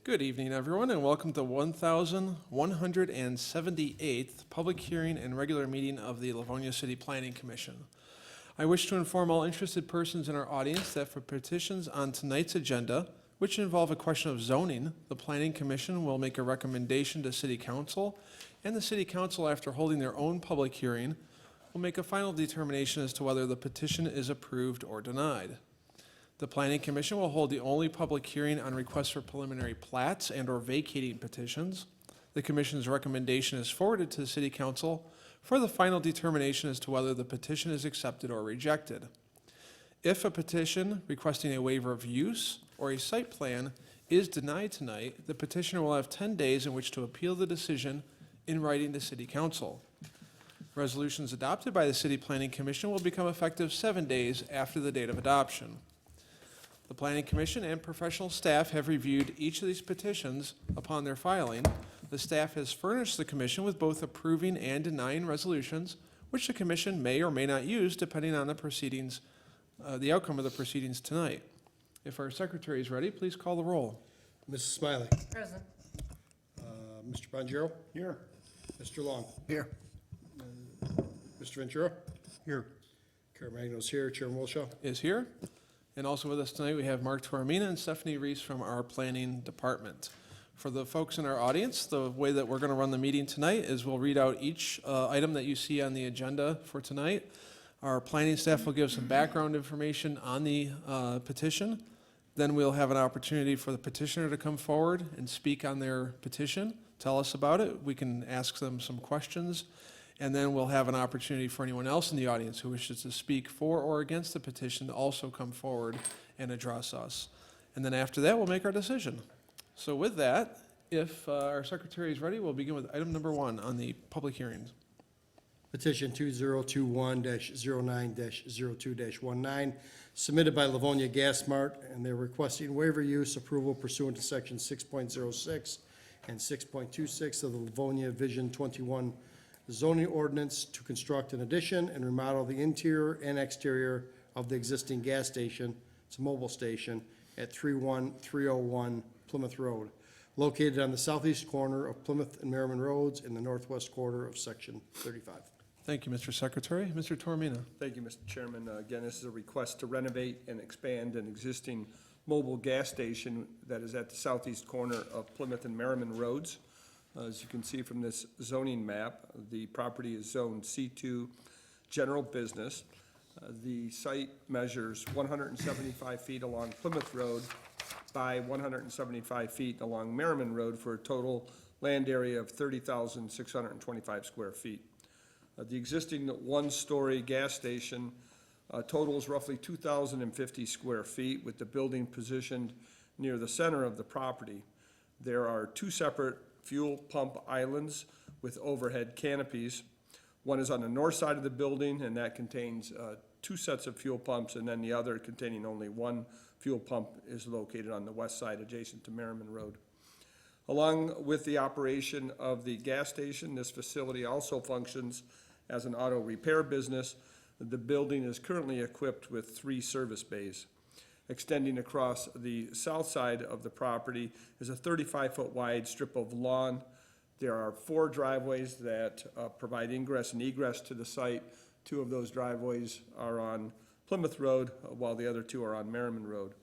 Good evening, everyone, and welcome to 1178th Public Hearing and Regular Meeting of the Livonia City Planning Commission. I wish to inform all interested persons in our audience that for petitions on tonight's agenda, which involve a question of zoning, the Planning Commission will make a recommendation to City Council, and the City Council, after holding their own public hearing, will make a final determination as to whether the petition is approved or denied. The Planning Commission will hold the only public hearing on requests for preliminary plats and or vacating petitions. The Commission's recommendation is forwarded to the City Council for the final determination as to whether the petition is accepted or rejected. If a petition requesting a waiver of use or a site plan is denied tonight, the petitioner will have 10 days in which to appeal the decision in writing to City Council. Resolutions adopted by the City Planning Commission will become effective 7 days after the date of adoption. The Planning Commission and professional staff have reviewed each of these petitions upon their filing. The staff has furnished the Commission with both approving and denying resolutions, which the Commission may or may not use depending on the proceedings, the outcome of the proceedings tonight. If our Secretary is ready, please call the roll. Mrs. Smiley. Present. Mr. Bonjero. Here. Mr. Long. Here. Mr. Ventura. Here. Caremagno's here. Chairman Wilshaw. Is here. And also with us tonight, we have Mark Toromina and Stephanie Reese from our planning department. For the folks in our audience, the way that we're going to run the meeting tonight is we'll read out each item that you see on the agenda for tonight. Our planning staff will give some background information on the petition. Then we'll have an opportunity for the petitioner to come forward and speak on their petition, tell us about it. We can ask them some questions. And then we'll have an opportunity for anyone else in the audience who wishes to speak for or against the petition to also come forward and address us. And then after that, we'll make our decision. So with that, if our Secretary is ready, we'll begin with item number 1 on the public hearings. Petition 2021-09-02-19, submitted by Livonia Gas Mart, and they're requesting waiver use approval pursuant to section 6.06 and 6.26 of the Livonia Vision 21 zoning ordinance to construct an addition and remodel the interior and exterior of the existing gas station, it's a mobile station, at 31301 Plymouth Road, located on the southeast corner of Plymouth and Merriman Roads in the northwest quarter of section 35. Thank you, Mr. Secretary. Mr. Toromina. Thank you, Mr. Chairman. Again, this is a request to renovate and expand an existing mobile gas station that is at the southeast corner of Plymouth and Merriman Roads. As you can see from this zoning map, the property is zoned C2 General Business. The site measures 175 feet along Plymouth Road by 175 feet along Merriman Road for a total land area of 30,625 square feet. The existing one-story gas station totals roughly 2,050 square feet, with the building positioned near the center of the property. There are 2 separate fuel pump islands with overhead canopies. One is on the north side of the building, and that contains 2 sets of fuel pumps, and then the other, containing only 1 fuel pump, is located on the west side adjacent to Merriman Road. Along with the operation of the gas station, this facility also functions as an auto repair business. The building is currently equipped with 3 service bays. Extending across the south side of the property is a 35-foot wide strip of lawn. There are 4 driveways that provide ingress and egress to the site. 2 of those driveways are on Plymouth Road, while the other 2 are on Merriman Road.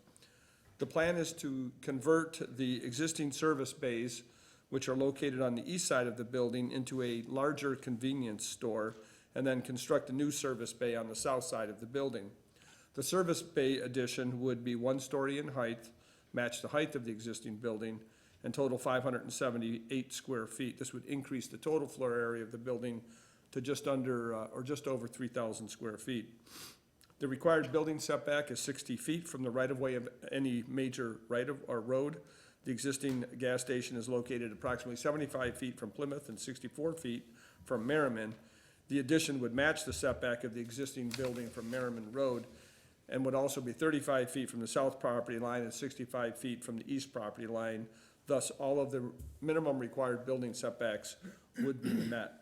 The plan is to convert the existing service bays, which are located on the east side of the building, into a larger convenience store, and then construct a new service bay on the south side of the building. The service bay addition would be 1 story in height, match the height of the existing building, and total 578 square feet. This would increase the total floor area of the building to just under or just over 3,000 square feet. The required building setback is 60 feet from the right-of-way of any major road. The existing gas station is located approximately 75 feet from Plymouth and 64 feet from Merriman. The addition would match the setback of the existing building from Merriman Road, and would also be 35 feet from the south property line and 65 feet from the east property line. Thus, all of the minimum required building setbacks would be met.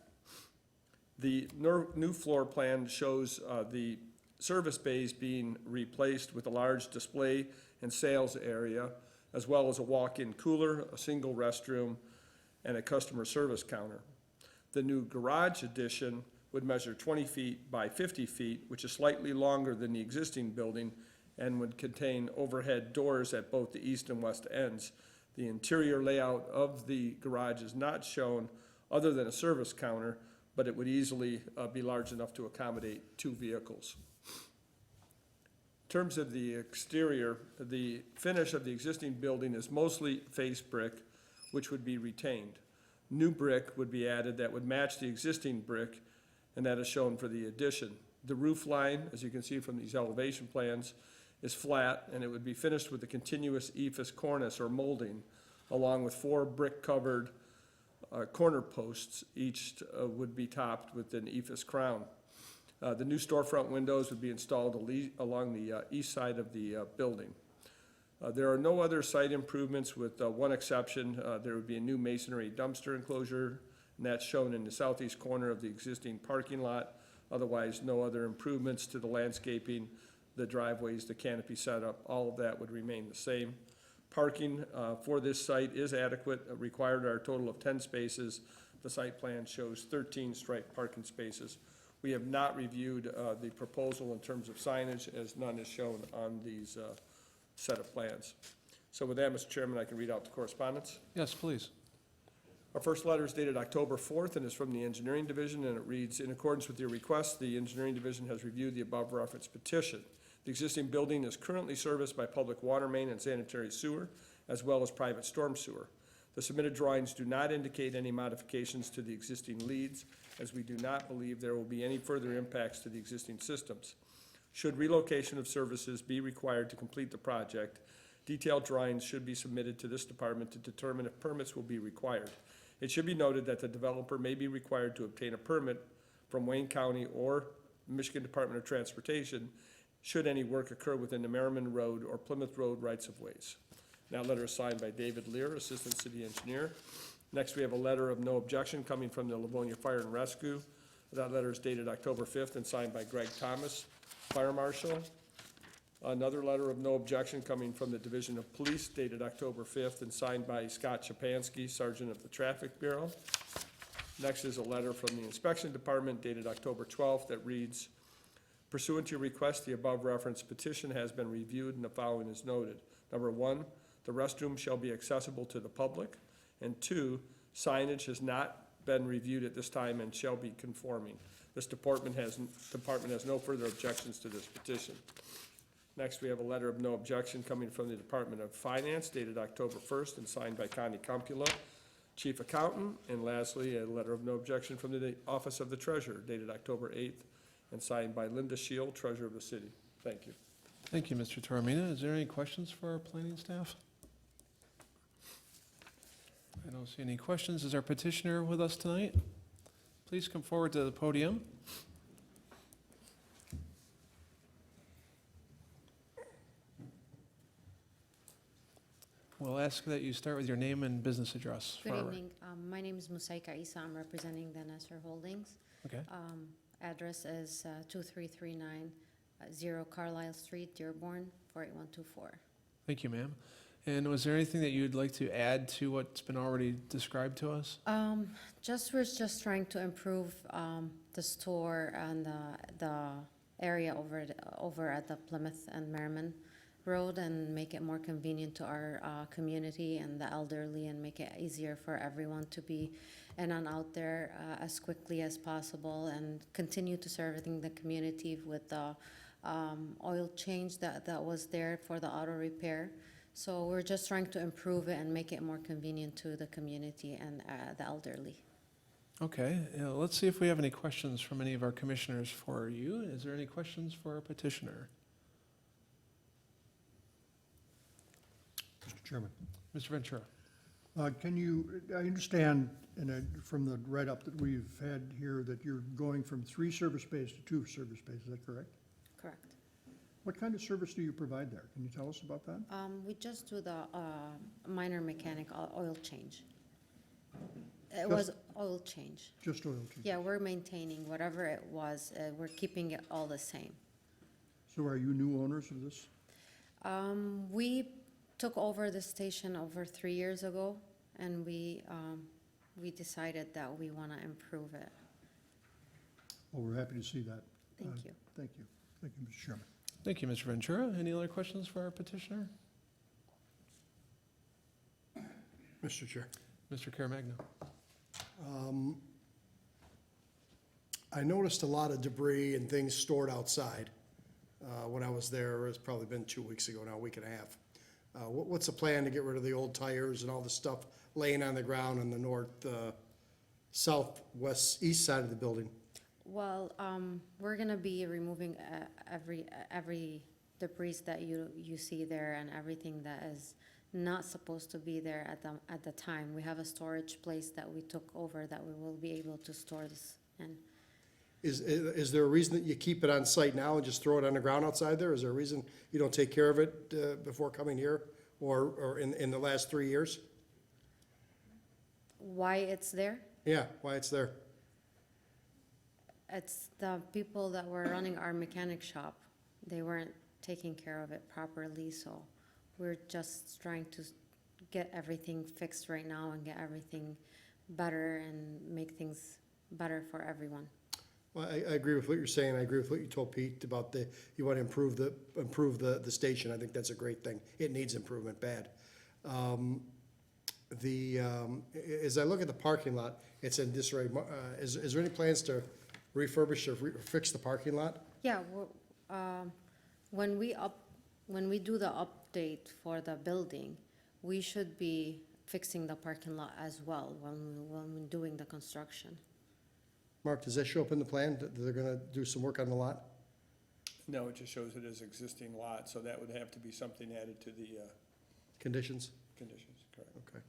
The new floor plan shows the service bays being replaced with a large display and sales area, as well as a walk-in cooler, a single restroom, and a customer service counter. The new garage addition would measure 20 feet by 50 feet, which is slightly longer than the existing building, and would contain overhead doors at both the east and west ends. The interior layout of the garage is not shown other than a service counter, but it would easily be large enough to accommodate 2 vehicles. In terms of the exterior, the finish of the existing building is mostly face brick, which would be retained. New brick would be added that would match the existing brick, and that is shown for the addition. The roof line, as you can see from these elevation plans, is flat, and it would be finished with a continuous ephes cornice or molding, along with 4 brick-covered corner posts. Each would be topped with an ephes crown. The new storefront windows would be installed along the east side of the building. There are no other site improvements with one exception. There would be a new masonry dumpster enclosure, and that's shown in the southeast corner of the existing parking lot. Otherwise, no other improvements to the landscaping, the driveways, the canopy setup, all of that would remain the same. Parking for this site is adequate. Required are a total of 10 spaces. The site plan shows 13 striped parking spaces. We have not reviewed the proposal in terms of signage, as none is shown on these set of plans. So with that, Mr. Chairman, I can read out the correspondence. Yes, please. Our first letter is dated October 4th and is from the Engineering Division, and it reads, in accordance with your request, the Engineering Division has reviewed the above referenced petition. The existing building is currently serviced by public water main and sanitary sewer, as well as private storm sewer. The submitted drawings do not indicate any modifications to the existing leads, as we do not believe there will be any further impacts to the existing systems. Should relocation of services be required to complete the project, detailed drawings should be submitted to this department to determine if permits will be required. It should be noted that the developer may be required to obtain a permit from Wayne County or Michigan Department of Transportation should any work occur within the Merriman Road or Plymouth Road rights-of-ways. That letter is signed by David Lear, Assistant City Engineer. Next, we have a letter of no objection coming from the Livonia Fire and Rescue. That letter is dated October 5th and signed by Greg Thomas, Fire Marshal. Another letter of no objection coming from the Division of Police dated October 5th and signed by Scott Shapansky, Sergeant of the Traffic Bureau. Next is a letter from the Inspection Department dated October 12th that reads, pursuant to your request, the above referenced petition has been reviewed and the following is noted. Number 1, the restroom shall be accessible to the public. And 2, signage has not been reviewed at this time and shall be conforming. This department has no further objections to this petition. Next, we have a letter of no objection coming from the Department of Finance dated October 1st and signed by Connie Compula, Chief Accountant. And lastly, a letter of no objection from the Office of the Treasurer dated October 8th and signed by Linda Shield, Treasurer of the City. Thank you. Thank you, Mr. Taormina. Is there any questions for our planning staff? I don't see any questions. Is our petitioner with us tonight? Please come forward to the podium. We'll ask that you start with your name and business address. Good for our- evening. My name is Musaika Isa. I'm representing the Nestor Holdings. Okay, Address is 2339 Carlisle Street, Dearborn, 48124. thank you, ma'am. And was there anything that you'd like to add to what's been already described to us? We're just trying to improve the store and the area over at the Plymouth and Merriman Road and make it more convenient to our community and the elderly and make it easier for everyone to be in and out there as quickly as possible and continue to serving the community with the oil change that was there for the auto repair. So we're just trying to improve it and make it more convenient to the community and the elderly. Okay, let's see if we have any questions from any of our commissioners for you. Is there any questions for our petitioner? Mr. Chairman, Mr. Ventura? I understand from the write-up that we've had here that you're going from 3 service bays to 2 service bays, is that correct? Correct. What kind of service do you provide there? Can you tell us about that? We just do the minor mechanic oil change. It Just- was oil change. Just oil change? Yeah, we're maintaining whatever it was. We're keeping it all the same. So are you new owners of this? We took over the station over 3 years ago, and we decided that we want to improve it. Well, we're happy to see that. Thank you. Thank you. Thank you, Mr. Chairman. Thank you, Mr. Ventura. Any other questions for our petitioner? Mr. Chair. Mr. Caremagna? I noticed a lot of debris and things stored outside. When I was there, it's probably been 2 weeks ago now, a week and a half. What's the plan to get rid of the old tires and all the stuff laying on the ground on the north, southwest, east side of the building? Well, we're gonna be removing every debris that you see there and everything that is not supposed to be there at the time. We have a storage place that we took over that we will be able to store this in. Is there a reason that you keep it on site now and just throw it on the ground outside there? Is there a reason you don't take care of it before coming here or in the last 3 years? Why it's there? Yeah, why it's there? It's the people that were running our mechanic shop. They weren't taking care of it properly, so we're just trying to get everything fixed right now and get everything better and make things better for everyone. Well, I agree with what you're saying. I agree with what you told Pete about you want to improve the station. I think that's a great thing. It needs improvement bad. As I look at the parking lot, it's in disarray. Is there any plans to refurbish or fix the parking lot? Yeah, when we do the update for the building, we should be fixing the parking lot as well when we're doing the construction. Mark, does that show up in the plan, that they're gonna do some work on the lot? No, it just shows it as existing lot, so that would have to be something added to the Conditions? conditions, correct? Okay.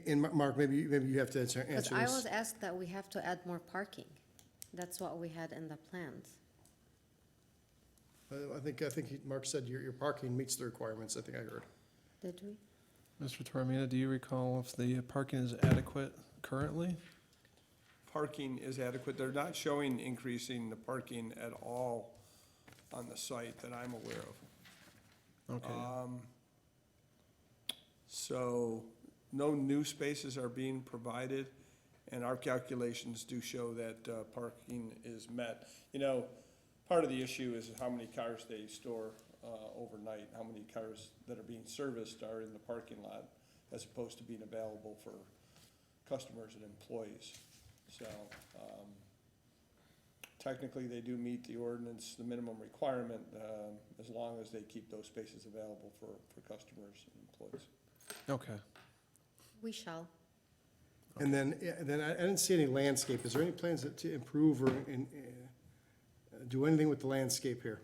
And Mark, maybe you have to answer Because this. I was asked that we have to add more parking. That's what we had in the plans. I think Mark said your parking meets the requirements, I think I heard. Did we? Mr. Tormina, do you recall if the parking is adequate currently? Parking is adequate. They're not showing increasing the parking at all on the site that I'm aware of. Okay. So no new spaces are being provided, and our calculations do show that parking is met. You know, part of the issue is how many cars they store overnight, how many cars that are being serviced are in the parking lot as opposed to being available for customers and employees. So technically, they do meet the ordinance, the minimum requirement, as long as they keep those spaces available for customers and employees. Okay. We shall. And then I didn't see any landscape. Is there any plans to improve or do anything with the landscape here?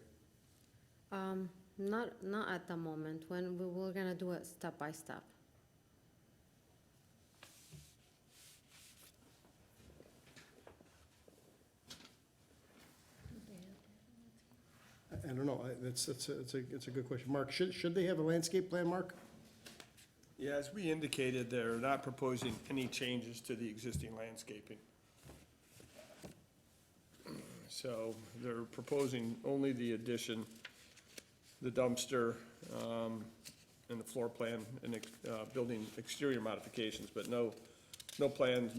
Not at the moment. When we're gonna do it step by step. I don't know. It's a good question. Mark, should they have a landscape plan, Mark? Yeah, as we indicated, they're not proposing any changes to the existing landscaping. So they're proposing only the addition, the dumpster, and the floor plan and building exterior modifications, but no plans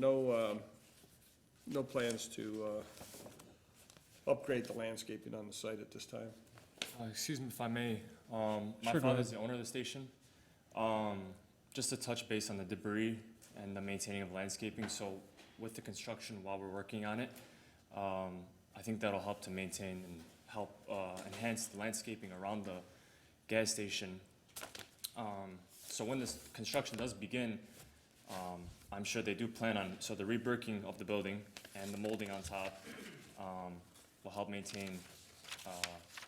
to upgrade the landscaping on the site at this time. Excuse me if I may, my Sure, go father's ahead. the owner of the station. Just to touch base on the debris and the maintaining of landscaping, so with the construction while we're working on it, I think that'll help to maintain and help enhance the landscaping around the gas station. So when this construction does begin, I'm sure they do plan on, so the rebricking of the building and the molding on top will help maintain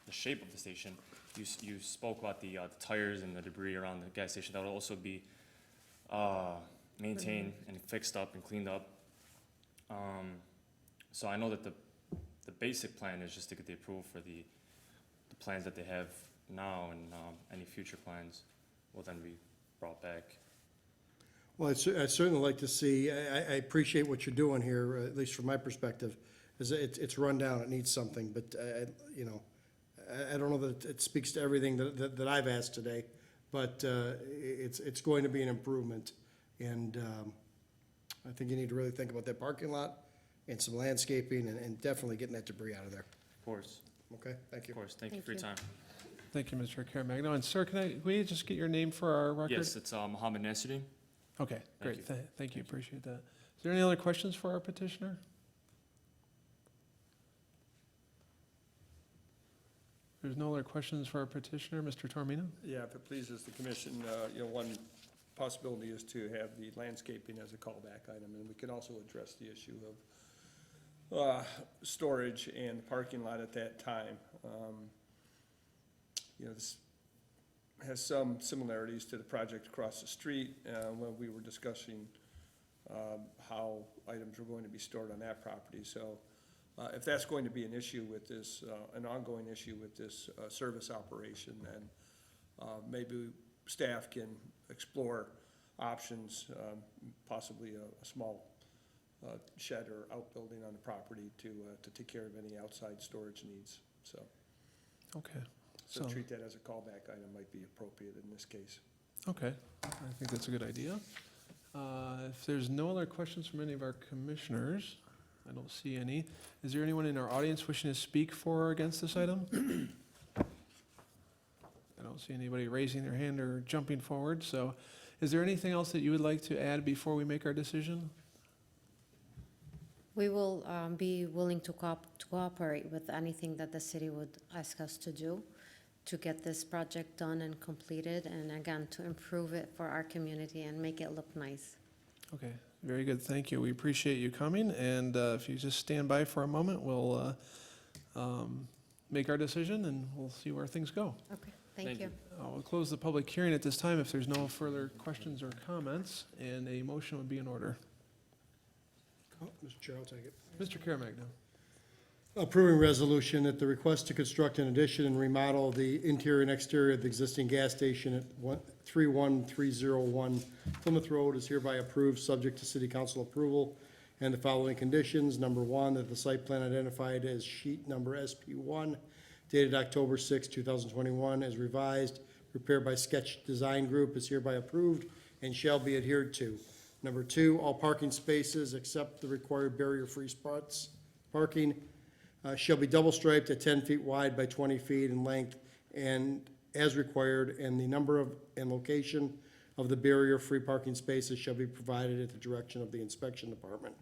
the shape of the station. You spoke about the tires and the debris around the gas station. That will also be maintained and fixed up and cleaned up. So I know that the basic plan is just to get the approval for the plans that they have now, and any future plans will then be brought back. Well, I'd certainly like to see, I appreciate what you're doing here, at least from my perspective, is it's run down, it needs something, but, I don't know that it speaks to everything that I've asked today, but it's going to be an improvement. And I think you need to really think about that parking lot and some landscaping and definitely getting that debris out of there. Of course, Okay, thank you. of course. Thank you Thank for your you. time. Thank you, Mr. Caremagno. And sir, can we just get your name for our record? Yes, it's Mohammed Nasruddin. Okay, great. you. Thank you, appreciate that. Is there any other questions for our petitioner? There's no other questions for our petitioner, Mr. Tormino? Yeah, if it pleases the commission, one possibility is to have the landscaping as a callback item, and we can also address the issue of storage and the parking lot at that time. This has some similarities to the project across the street, when we were discussing how items were going to be stored on that property. So if that's going to be an issue with this, an ongoing issue with this service operation, then maybe staff can explore options, possibly a small shed or outbuilding on the property to take care of any outside storage needs. So Okay, so so, treat that as a callback item might be appropriate in this case. okay, I think that's a good idea. If there's no other questions from any of our commissioners, I don't see any. Is there anyone in our audience wishing to speak for or against this item? I don't see anybody raising their hand or jumping forward, so is there anything else that you would like to add before we make our decision? We will be willing to cooperate with anything that the city would ask us to do to get this project done and completed, and again, to improve it for our community and make it look nice. Okay, very good, thank you. We appreciate you coming, and if you just stand by for a moment, we'll make our decision, and we'll see where things go. Okay, thank Thank you. you. We'll close the public hearing at this time if there's no further questions or comments, and a motion would be in order. Mr. Chair, I'll take it. Mr. Caremagno. Approving resolution that the request to construct an addition and remodel the interior and exterior of the existing gas station at 31301 Plymouth Road is hereby approved, subject to city council approval and the following conditions. Number one, that the site plan identified as sheet number SP1 dated October 6, 2021, as revised, prepared by Sketch Design Group, is hereby approved and shall be adhered to. Number two, all parking spaces except the required barrier-free spots, parking shall be double striped at 10 feet wide by 20 feet in length and as required, and the number of and location of the barrier-free parking spaces shall be provided at the direction of the inspection department.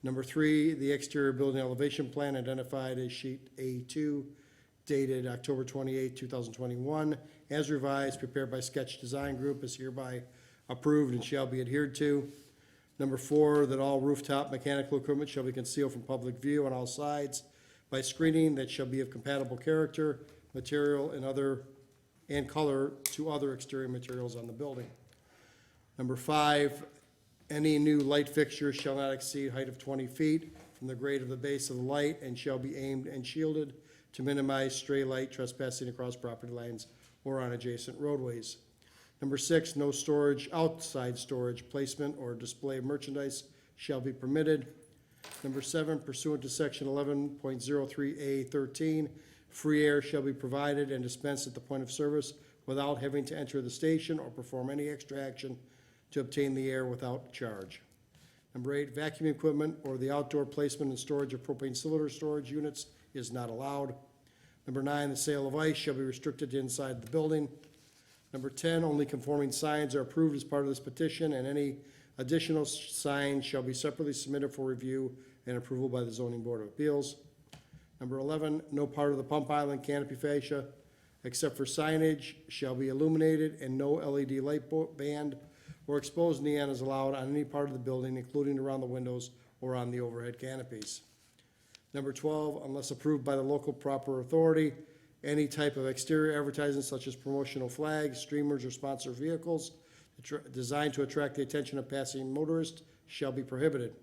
Number three, the exterior building elevation plan identified as sheet A2 dated October 28, 2021, as revised, prepared by Sketch Design Group, is hereby approved and shall be adhered to. Number four, that all rooftop mechanical equipment shall be concealed from public view on all sides by screening that shall be of compatible character, material, and color to other exterior materials on the building. Number five, any new light fixtures shall not exceed height of 20 feet from the grade of the base of the light and shall be aimed and shielded to minimize stray light trespassing across property lines or on adjacent roadways. Number six, no storage, outside storage, placement, or display of merchandise shall be permitted. Number seven, pursuant to section 11.03A13, free air shall be provided and dispensed at the point of service without having to enter the station or perform any extra action to obtain the air without charge. Number eight, vacuum equipment or the outdoor placement and storage of propane cylinder storage units is not allowed. Number nine, the sale of ice shall be restricted to inside the building. Number 10, only conforming signs are approved as part of this petition, and any additional signs shall be separately submitted for review and approval by the Zoning Board of Appeals. Number 11, no part of the pump island canopy fascia, except for signage, shall be illuminated, and no LED light band or exposed neon is allowed on any part of the building, including around the windows or on the overhead canopies. Number 12, unless approved by the local proper authority, any type of exterior advertising such as promotional flags, streamers, or sponsored vehicles designed to attract the attention of passing motorists shall be prohibited.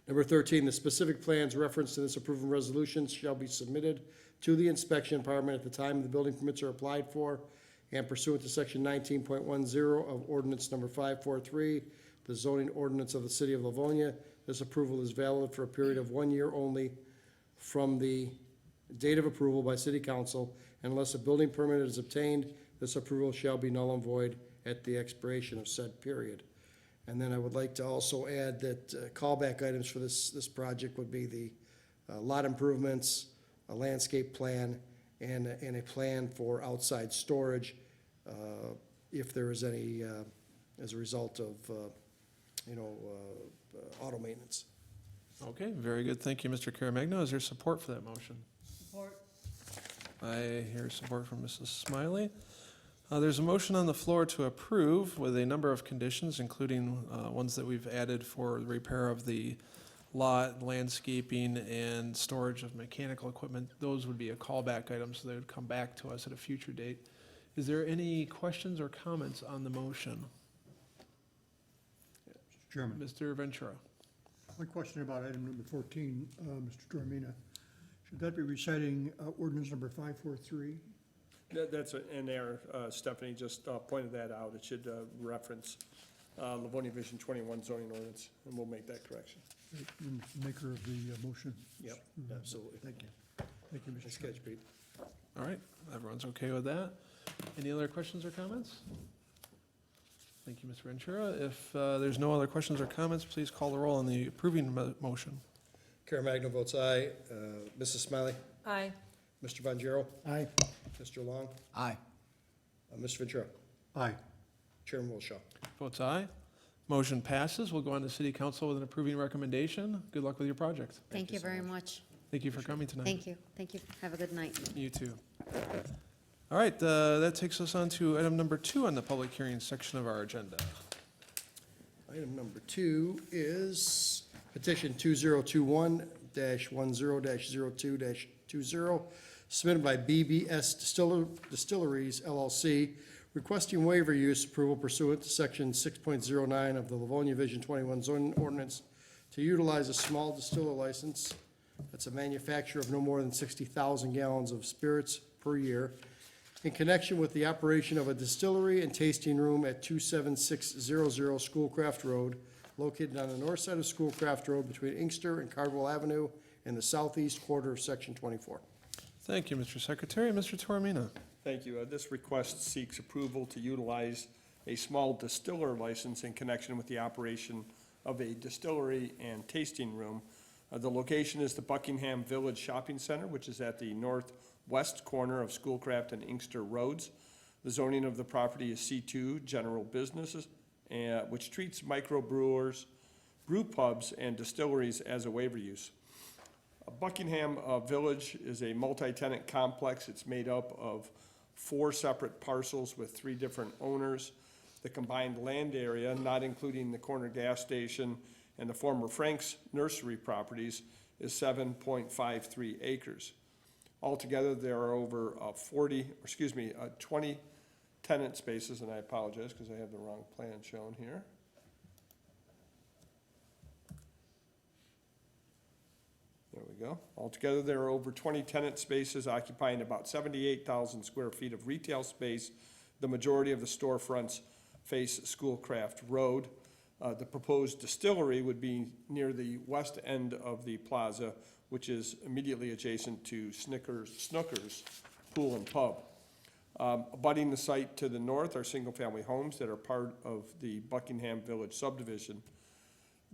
Number 13, the specific plans referenced in this approval resolution shall be submitted to the inspection department at the time the building permits are applied for and pursuant to section 19.10 of ordinance number 543, the zoning ordinance of the city of Livonia. This approval is valid for a period of 1 year only from the date of approval by city council. Unless a building permit is obtained, this approval shall be null and void at the expiration of said period. And then I would like to also add that callback items for this project would be the lot improvements, a landscape plan, and a plan for outside storage, if there is any, as a result of, auto maintenance. Okay, very good. Thank you, Mr. Caremagno. Is there support for that motion? Support. I hear support from Mrs. Smiley. There's a motion on the floor to approve with a number of conditions, including ones that we've added for the repair of the lot, landscaping, and storage of mechanical equipment. Those would be a callback item, so they would come back to us at a future date. Is there any questions or comments on the motion? Mr. Chairman, Mr. Ventura? one question about item number 14, Mr. Tormina. Should that be reciting ordinance number 543? That's in there, Stephanie just pointed that out. It should reference Livonia Vision 21 zoning ordinance, and we'll make that correction. And maker of the motion. Yep, absolutely. Thank you. Thank you, Mr. Nice Chairman. catch, Pete. All right, everyone's okay with that? Any other questions or comments? Thank you, Mr. Ventura. If there's no other questions or comments, please call the roll on the approving motion. Caremagno votes aye. Mrs. Smiley? Aye. Mr. Bonjero? Aye. Mr. Long? Aye. Mr. Ventura? Aye. Chairman Wilshaw. Votes aye. Motion passes. We'll go on to City Council with an approving recommendation. Good luck with your project. Thank you very much. Thank you for coming tonight. Thank you. Thank you. Have a good night. You too. All right, that takes us on to item number 2 on the public hearing section of our agenda. Item number 2 is petition 2021-10-02-20, submitted by BBS Distilleries LLC, requesting waiver use approval pursuant to section 6.09 of the Livonia Vision 21 zoning ordinance to utilize a small distiller license. That's a manufacturer of no more than 60,000 gallons of spirits per year, in connection with the operation of a distillery and tasting room at 27600 Schoolcraft Road, located on the north side of Schoolcraft Road between Inkster and Cardwell Avenue in the southeast quarter of Section 24. Thank you, Mr. Secretary. Mr. Toromina. Thank you. This request seeks approval to utilize a small distiller license in connection with the operation of a distillery and tasting room. The location is the Buckingham Village Shopping Center, which is at the northwest corner of Schoolcraft and Inkster Roads. The zoning of the property is C2, General Businesses, which treats microbrewers, brew pubs, and distilleries as a waiver use. Buckingham Village is a multi-tenant complex. It's made up of 4 separate parcels with 3 different owners. The combined land area, not including the corner gas station and the former Frank's nursery properties, is 7.53 acres. Altogether, there are over 20 tenant spaces, and I apologize because I have the wrong plan shown here. There we go. Altogether, there are over 20 tenant spaces occupying about 78,000 square feet of retail space. The majority of the storefronts face Schoolcraft Road. The proposed distillery would be near the west end of the plaza, which is immediately adjacent to Snooker's Pool and Pub. Abutting the site to the north are single-family homes that are part of the Buckingham Village subdivision.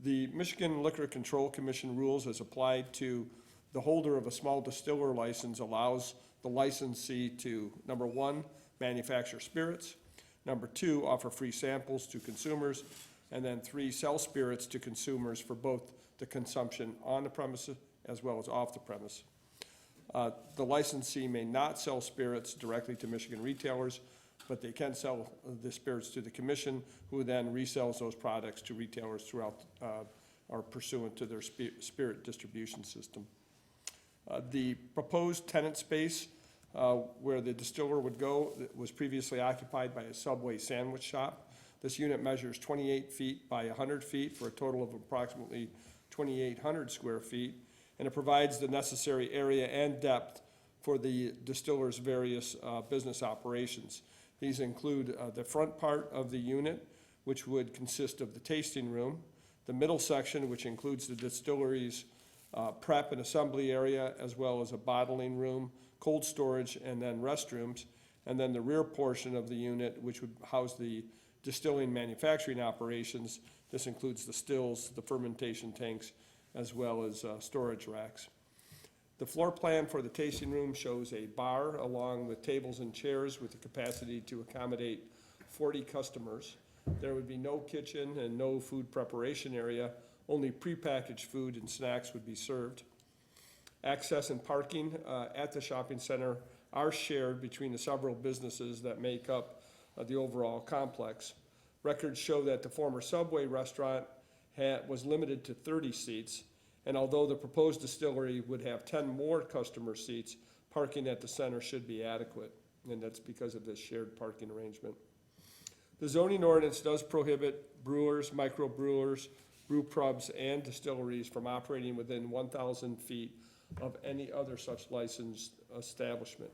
The Michigan Liquor Control Commission rules as applied to the holder of a small distiller license allows the licensee to, number 1, manufacture spirits, number 2, offer free samples to consumers, and then 3, sell spirits to consumers for both the consumption on the premises as well as off the premise. The licensee may not sell spirits directly to Michigan retailers, but they can sell the spirits to the commission, who then resells those products to retailers throughout, or pursuant to their spirit distribution system. The proposed tenant space where the distiller would go was previously occupied by a Subway sandwich shop. This unit measures 28 feet by 100 feet for a total of approximately 2,800 square feet, and it provides the necessary area and depth for the distiller's various business operations. These include the front part of the unit, which would consist of the tasting room, the middle section, which includes the distillery's prep and assembly area, as well as a bottling room, cold storage, and then restrooms. And then the rear portion of the unit, which would house the distilling manufacturing operations. This includes the stills, the fermentation tanks, as well as storage racks. The floor plan for the tasting room shows a bar along with tables and chairs with the capacity to accommodate 40 customers. There would be no kitchen and no food preparation area. Only prepackaged food and snacks would be served. Access and parking at the shopping center are shared between the several businesses that make up the overall complex. Records show that the former Subway restaurant was limited to 30 seats, and although the proposed distillery would have 10 more customer seats, parking at the center should be adequate, and that's because of this shared parking arrangement. The zoning ordinance does prohibit brewers, microbrewers, brew pubs, and distilleries from operating within 1,000 feet of any other such licensed establishment.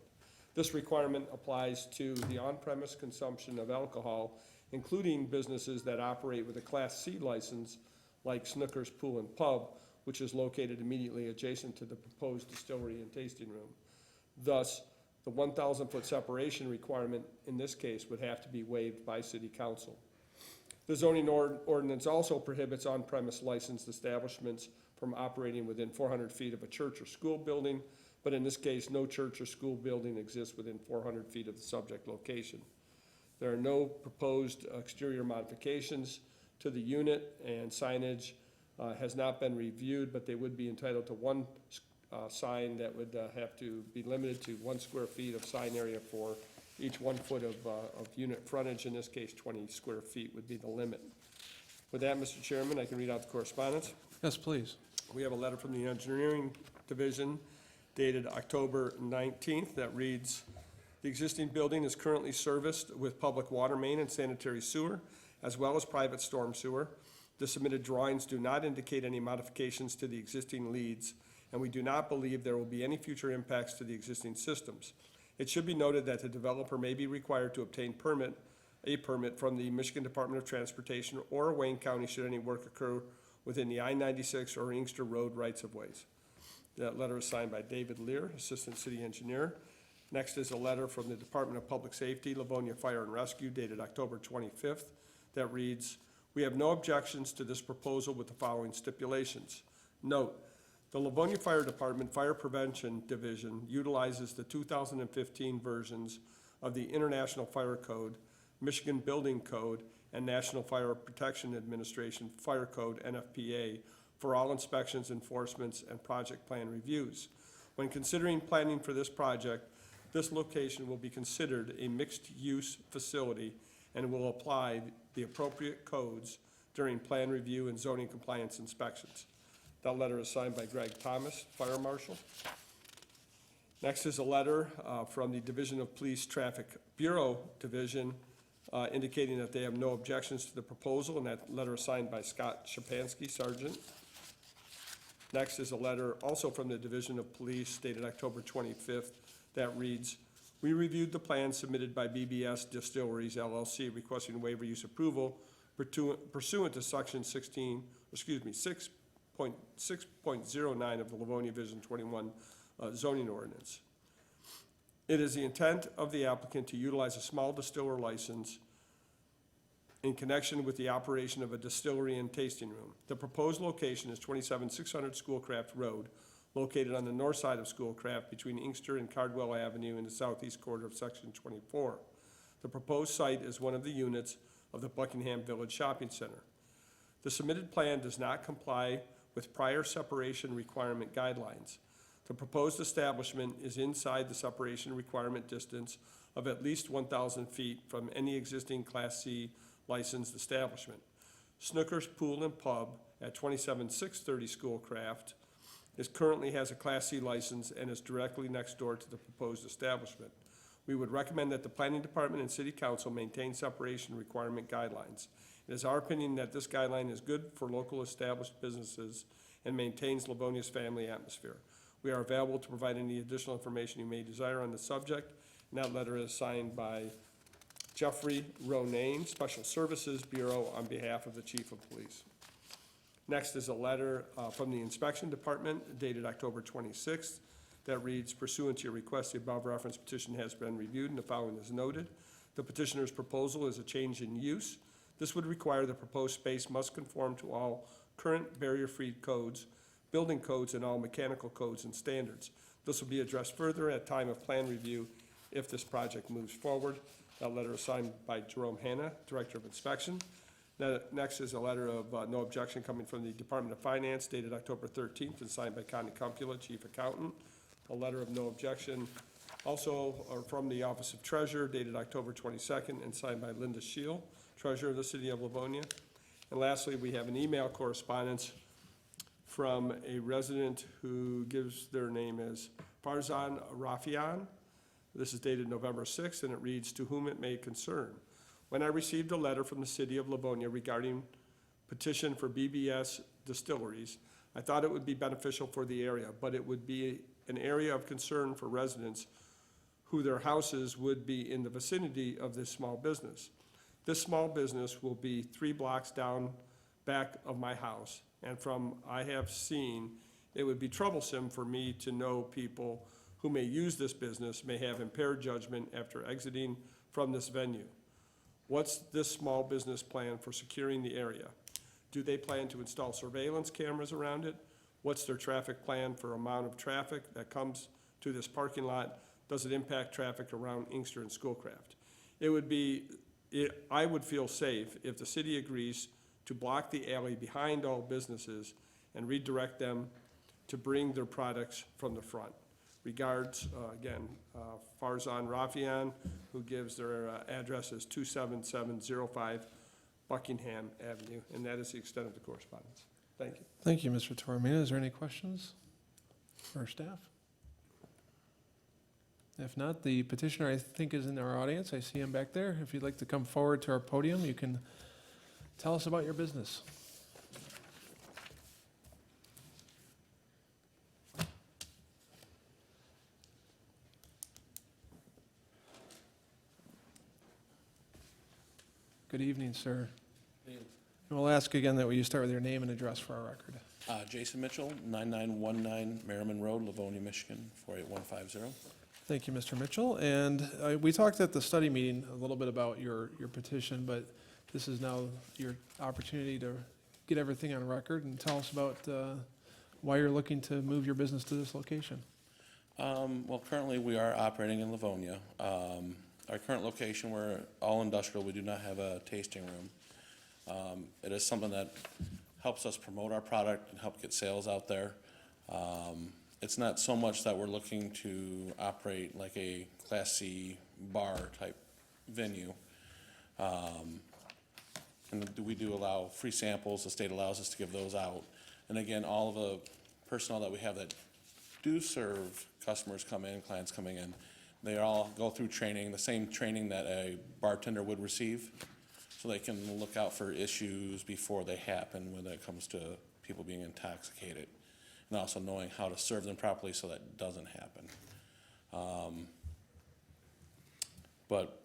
This requirement applies to the on-premise consumption of alcohol, including businesses that operate with a Class C license, like Snooker's Pool and Pub, which is located immediately adjacent to the proposed distillery and tasting room. Thus, the 1,000-foot separation requirement in this case would have to be waived by City Council. The zoning ordinance also prohibits on-premise licensed establishments from operating within 400 feet of a church or school building, but in this case, no church or school building exists within 400 feet of the subject location. There are no proposed exterior modifications to the unit, and signage has not been reviewed, but they would be entitled to one sign that would have to be limited to 1 square feet of sign area for each 1 foot of unit frontage. In this case, 20 square feet would be the limit. With that, Mr. Chairman, I can read out the correspondence. Yes, please. We have a letter from the Engineering Division dated October 19th that reads, the existing building is currently serviced with public water main and sanitary sewer, as well as private storm sewer. The submitted drawings do not indicate any modifications to the existing leads, and we do not believe there will be any future impacts to the existing systems. It should be noted that the developer may be required to obtain a permit from the Michigan Department of Transportation or Wayne County should any work occur within the I-96 or Inkster Road rights-of-ways. That letter is signed by David Lear, Assistant City Engineer. Next is a letter from the Department of Public Safety, Livonia Fire and Rescue, dated October 25th, that reads, we have no objections to this proposal with the following stipulations. Note, the Livonia Fire Department Fire Prevention Division utilizes the 2015 versions of the International Fire Code, Michigan Building Code, and National Fire Protection Administration Fire Code, NFPA, for all inspections, enforcements, and project plan reviews. When considering planning for this project, this location will be considered a mixed-use facility and will apply the appropriate codes during plan review and zoning compliance inspections. That letter is signed by Greg Thomas, Fire Marshal. Next is a letter from the Division of Police Traffic Bureau Division indicating that they have no objections to the proposal, and that letter is signed by Scott Shapansky, Sergeant. Next is a letter also from the Division of Police dated October 25th that reads, we reviewed the plan submitted by BBS Distilleries LLC requesting waiver use approval pursuant to section 6.09 of the Livonia Vision 21 zoning ordinance. It is the intent of the applicant to utilize a small distiller license in connection with the operation of a distillery and tasting room. The proposed location is 27600 Schoolcraft Road, located on the north side of Schoolcraft between Inkster and Cardwell Avenue in the southeast quarter of section 24. The proposed site is one of the units of the Buckingham Village Shopping Center. The submitted plan does not comply with prior separation requirement guidelines. The proposed establishment is inside the separation requirement distance of at least 1,000 feet from any existing Class C licensed establishment. Snooker's Pool and Pub at 27630 Schoolcraft currently has a Class C license and is directly next door to the proposed establishment. We would recommend that the Planning Department and City Council maintain separation requirement guidelines. It is our opinion that this guideline is good for local established businesses and maintains Livonia's family atmosphere. We are available to provide any additional information you may desire on the subject, and that letter is signed by Jeffrey Ronayne, Special Services Bureau, on behalf of the Chief of Police. Next is a letter from the Inspection Department dated October 26th that reads, pursuant to your request, the above referenced petition has been reviewed and the following is noted. The petitioner's proposal is a change in use. This would require the proposed space must conform to all current barrier-free codes, building codes, and all mechanical codes and standards. This will be addressed further at time of plan review if this project moves forward. That letter is signed by Jerome Hanna, Director of Inspection. Next is a letter of no objection coming from the Department of Finance dated October 13th and signed by Connie Cumpula, Chief Accountant. A letter of no objection also from the Office of Treasurer dated October 22nd and signed by Linda Scheel, Treasurer of the City of Livonia. And lastly, we have an email correspondence from a resident who gives their name as Farzan Rafian. This is dated November 6th, and it reads, to whom it may concern. When I received a letter from the City of Livonia regarding petition for BBS distilleries, I thought it would be beneficial for the area, but it would be an area of concern for residents who their houses would be in the vicinity of this small business. This small business will be 3 blocks down back of my house, and from I have seen, it would be troublesome for me to know people who may use this business may have impaired judgment after exiting from this venue. What's this small business plan for securing the area? Do they plan to install surveillance cameras around it? What's their traffic plan for amount of traffic that comes to this parking lot? Does it impact traffic around Inkster and Schoolcraft? I would feel safe if the city agrees to block the alley behind all businesses and redirect them to bring their products from the front. Regards, again, Farzan Rafian, who gives their address as 27705 Buckingham Avenue, and that is the extent of the correspondence. Thank you. Thank you, Mr. Toromina. Is there any questions for our staff? If not, the petitioner, I think, is in our audience. I see him back there. If you'd like to come forward to our podium, you can tell us about your business. Good evening, sir. And we'll ask again that you start with your name and address for our record. Jason Mitchell, 9919 Merriman Road, Livonia, Michigan, 48150. Thank you, Mr. Mitchell. And we talked at the study meeting a little bit about your petition, but this is now your opportunity to get everything on record and tell us about why you're looking to move your business to this location. Well, currently we are operating in Livonia. Our current location, we're all industrial. We do not have a tasting room. It is something that helps us promote our product and help get sales out there. It's not so much that we're looking to operate like a Class C bar type venue. And we do allow free samples. The state allows us to give those out. And again, all of the personnel that we have that do serve customers come in, clients coming in, they all go through training, the same training that a bartender would receive, so they can look out for issues before they happen when it comes to people being intoxicated, and also knowing how to serve them properly so that doesn't happen. But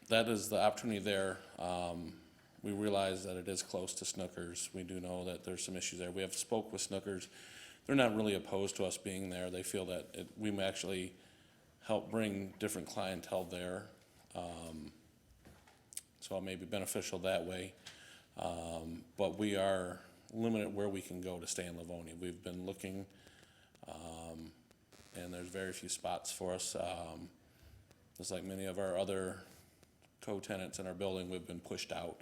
that is the opportunity there. We realize that it is close to Snookers. We do know that there's some issues there. We have spoke with Snookers. They're not really opposed to us being there. They feel that we may actually help bring different clientele there. So it may be beneficial that way. But we are limited where we can go to stay in Livonia. We've been looking, and there's very few spots for us. Just like many of our other co-tenants in our building, we've been pushed out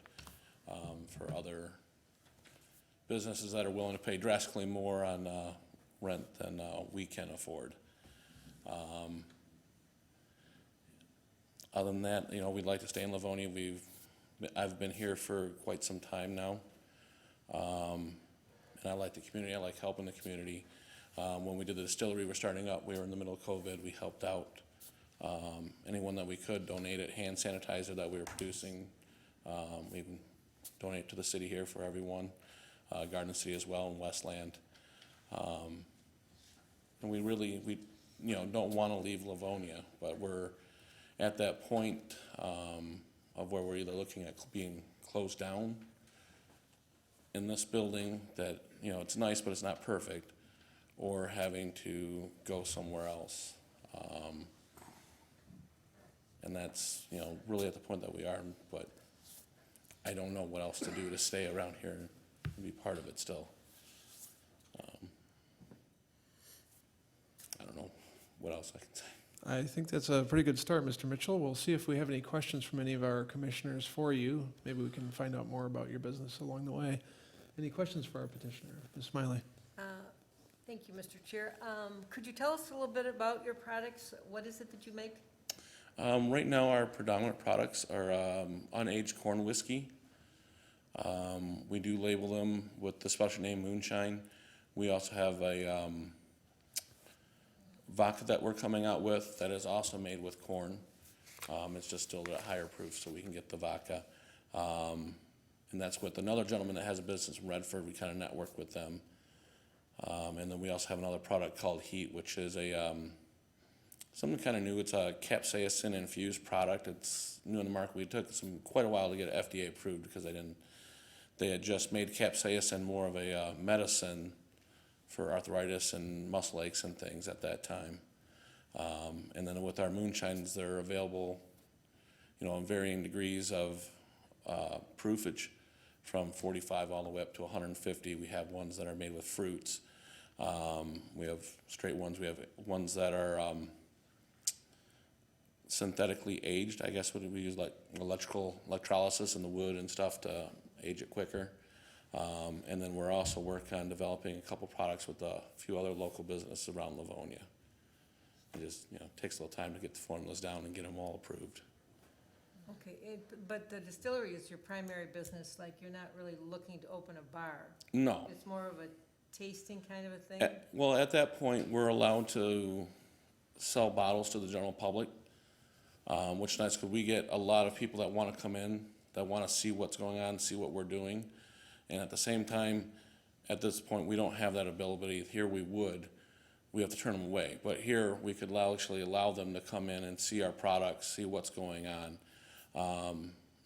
for other businesses that are willing to pay drastically more on rent than we can afford. Other than that, we'd like to stay in Livonia. I've been here for quite some time now, and I like the community. I like helping the community. When we did the distillery we're starting up, we were in the middle of COVID. We helped out anyone that we could, donated hand sanitizer that we were producing. We even donate to the city here for everyone, Garden City as well, and Westland. And we don't want to leave Livonia, but we're at that point of where we're either looking at being closed down in this building that, you know, it's nice, but it's not perfect, or having to go somewhere else. And that's, you know, really at the point that we are, but I don't know what else to do to stay around here and be part of it still. I don't know what else I can say. I think that's a pretty good start, Mr. Mitchell. We'll see if we have any questions from any of our commissioners for you. Maybe we can find out more about your business along the way. Any questions for our petitioner? Ms. Smiley? Thank you, Mr. Chair. Could you tell us a little bit about your products? What is it that you make? Right now, our predominant products are unaged corn whiskey. We do label them with the special name moonshine. We also have a vodka that we're coming out with that is also made with corn. It's just still at higher proof, so we can get the vodka. And that's with another gentleman that has a business in Redford. We kind of network with them. And then we also have another product called Heat, which is a something kind of new. It's a capsaicin infused product. It's new in the market. We took quite a while to get it FDA approved because they had just made capsaicin more of a medicine for arthritis and muscle aches and things at that time. And then with our moonshines, they're available, you know, in varying degrees of proofage, from 45 all the way up to 150. We have ones that are made with fruits. We have straight ones. We have ones that are synthetically aged. I guess we use like electrolysis in the wood and stuff to age it quicker. And then we're also working on developing a couple products with a few other local businesses around Livonia. It just, you know, takes a little time to get the formulas down and get them all approved. Okay, but the distillery is your primary business, like you're not really looking to open a bar? No. It's more of a tasting kind of a thing? Well, at that point, we're allowed to sell bottles to the general public, which is nice because we get a lot of people that want to come in, that want to see what's going on, see what we're doing. And at the same time, at this point, we don't have that ability. Here we would. We have to turn them away. But here, we could actually allow them to come in and see our products, see what's going on.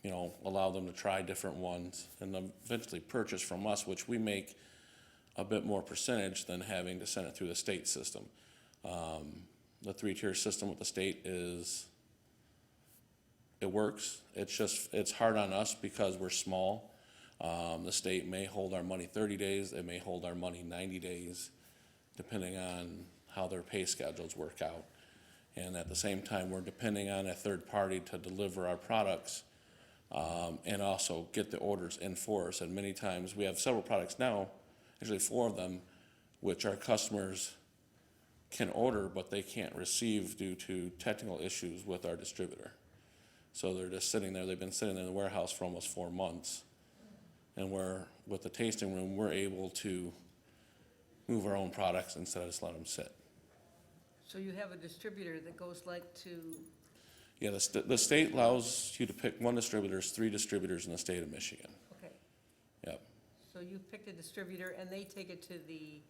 You know, allow them to try different ones and eventually purchase from us, which we make a bit more percentage than having to send it through the state system. The three-tier system with the state it works. It's hard on us because we're small. The state may hold our money 30 days. It may hold our money 90 days, depending on how their pay schedules work out. And at the same time, we're depending on a third party to deliver our products and also get the orders in for us. And many times, we have several products now, actually 4 of them, which our customers can order, but they can't receive due to technical issues with our distributor. So they're just sitting there. They've been sitting in the warehouse for almost 4 months. And with the tasting room, we're able to move our own products instead of just letting them sit. So you have a distributor that goes like to, Yeah, the state allows you to pick one distributor. There's 3 distributors in the state of Michigan. okay, Yep. so you picked a distributor and they take it to the,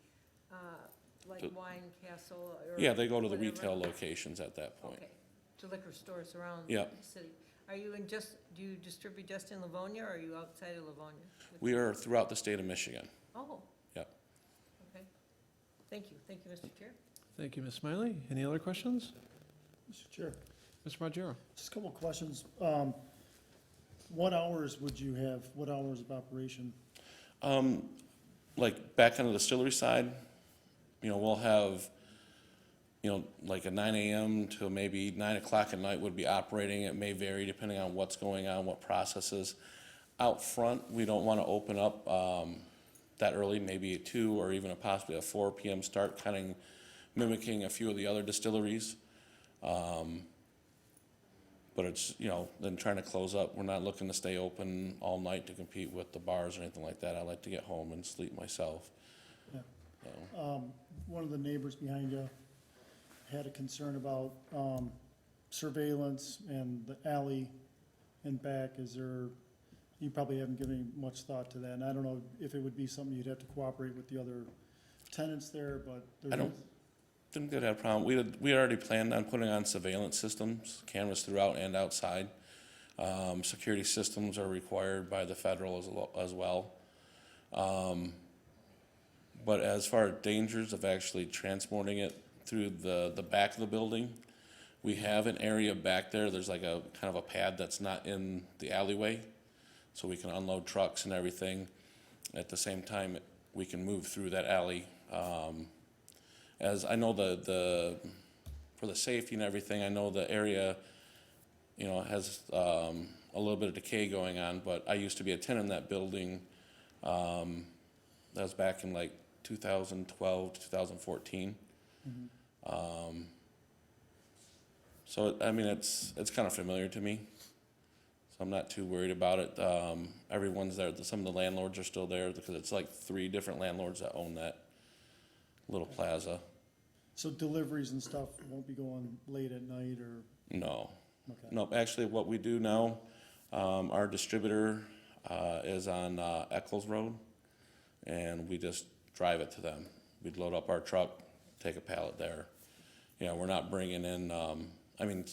like To- Wine Castle or? Yeah, they go to the whatever? retail locations at that point. Okay, to liquor stores around Yep. the city. Are you do you distribute just in Livonia or are you outside of Livonia? We are throughout the state of Michigan. Oh, Yep. okay. Thank you, Mr. Chair. Thank you, Ms. Smiley. Any other questions? Mr. Chair, Mr. Maggioro? just a couple of questions. What hours would you have? What hours of operation? Like back on the distillery side, you know, we'll have, you know, like a 9 a.m. to maybe 9 o'clock at night would be operating. It may vary depending on what's going on, what processes. Out front, we don't want to open up that early, maybe at 2 or even possibly a 4 p.m. start, kind of mimicking a few of the other distilleries. But it's, you know, then trying to close up. We're not looking to stay open all night to compete with the bars or anything like that. I like to get home and sleep myself. Yeah. So, One of the neighbors behind you had a concern about surveillance and the alley and back. You probably haven't given much thought to that, and I don't know if it would be something you'd have to cooperate with the other tenants there, but. I don't think they'd have a problem. We already planned on putting on surveillance systems, cameras throughout and outside. Security systems are required by the federal as well. But as far as dangers of actually transporting it through the back of the building, we have an area back there, there's like a kind of a pad that's not in the alleyway, so we can unload trucks and everything. At the same time, we can move through that alley. As I know for the safety and everything, I know the area, you know, has a little bit of decay going on, but I used to be a tenant in that building. That was back in like 2012 to 2014. So, I mean, it's kind of familiar to me, so I'm not too worried about it. Everyone's there, some of the landlords are still there, because it's like 3 different landlords that own that little plaza. So deliveries and stuff won't be going late at night or? No. Okay. No, actually, what we do now, our distributor is on Eccles Road, and we just drive it to them. We'd load up our truck, take a pallet there. You know, we're not bringing in, I mean,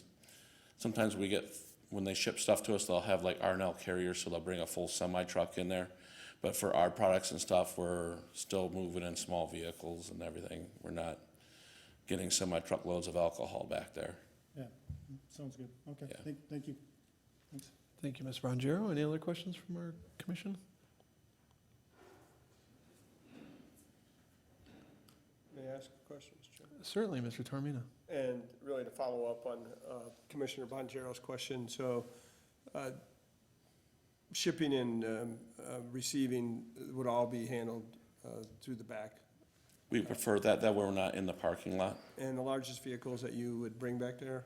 sometimes we get, when they ship stuff to us, they'll have like R&L carriers, so they'll bring a full semi-truck in there. But for our products and stuff, we're still moving in small vehicles and everything. We're not getting semi-truck loads of alcohol back there. Yeah, sounds good. Okay, Yeah. thank you. Thanks. Thank you, Ms. Bonjero. Any other questions from our commission? May I ask a question, Mr. Chairman? Certainly, Mr. Tormina. And really to follow up on Commissioner Bonjero's question, so shipping and receiving would all be handled through the back? We prefer that way we're not in the parking lot. And the largest vehicles that you would bring back there?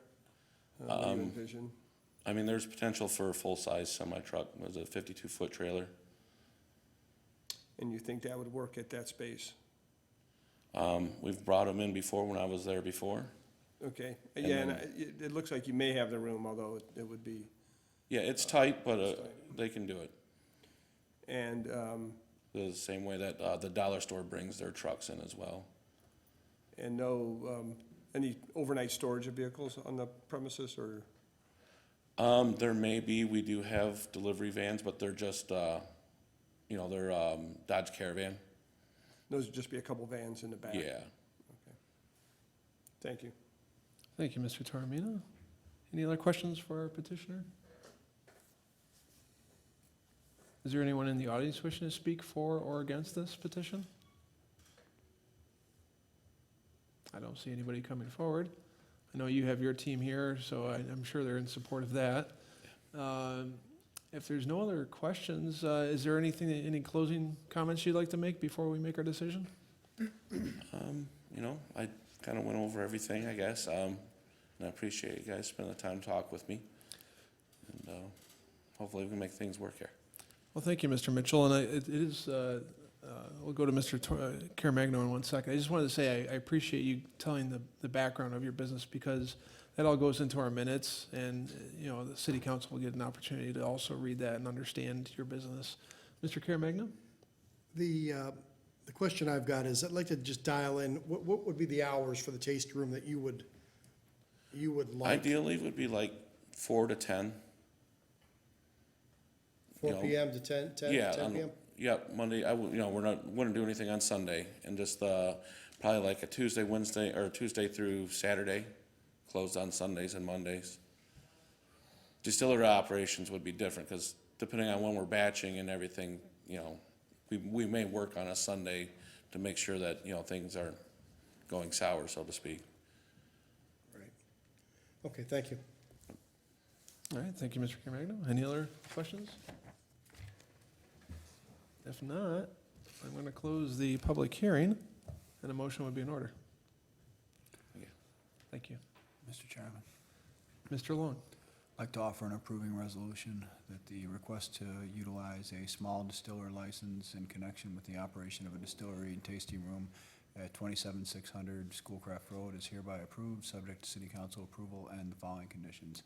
What do you envision? I mean, there's potential for a full-size semi-truck. There's a 52-foot trailer. And you think that would work at that space? We've brought them in before when I was there before. Okay, And yeah, and then- it looks like you may have the room, although it would be, Yeah, it's tight, but It's tight. they can do it. and, The same way that the dollar store brings their trucks in as well. and no, any overnight storage of vehicles on the premises, or? There may be, we do have delivery vans, but they're just, you know, they're Dodge Caravan. Those would just be a couple vans in the back? Yeah. Thank you. Thank you, Mr. Tormina. Any other questions for our petitioner? Is there anyone in the audience wishing to speak for or against this petition? I don't see anybody coming forward. I know you have your team here, so I'm sure they're in support of that. If there's no other questions, is there any closing comments you'd like to make before we make our decision? You know, I kind of went over everything, I guess. And I appreciate you guys spending the time to talk with me. And hopefully we can make things work here. Well, thank you, Mr. Mitchell, and it is, we'll go to Mr. Caremagno in 1 second. I just wanted to say I appreciate you telling the background of your business, because that all goes into our minutes, and, you know, the city council will get an opportunity to also read that and understand your business. Mr. Caremagno? The question I've got is, I'd like to just dial in, what would be the hours for the taste room that you would like? Ideally, it would be like 4 to 10. 4 you know, PM to 10 Yeah, 10 PM? yeah, Monday, you know, wouldn't do anything on Sunday, and just, probably like a Tuesday, Wednesday, or Tuesday through Saturday, closed on Sundays and Mondays. Distillery operations would be different, because depending on when we're batching and everything, you know, we may work on a Sunday to make sure that, you know, things aren't going sour, so to speak. Right. Okay, thank you. All right, thank you, Mr. Caremagno. Any other questions? If not, I'm going to close the public hearing, and a motion would be in order. Thank you. Thank you. Mr. Chairman, Mr. Long? I'd like to offer an approving resolution that the request to utilize a small distiller license in connection with the operation of a distillery and tasting room at 27600 Schoolcraft Road is hereby approved, subject to city council approval and the following conditions.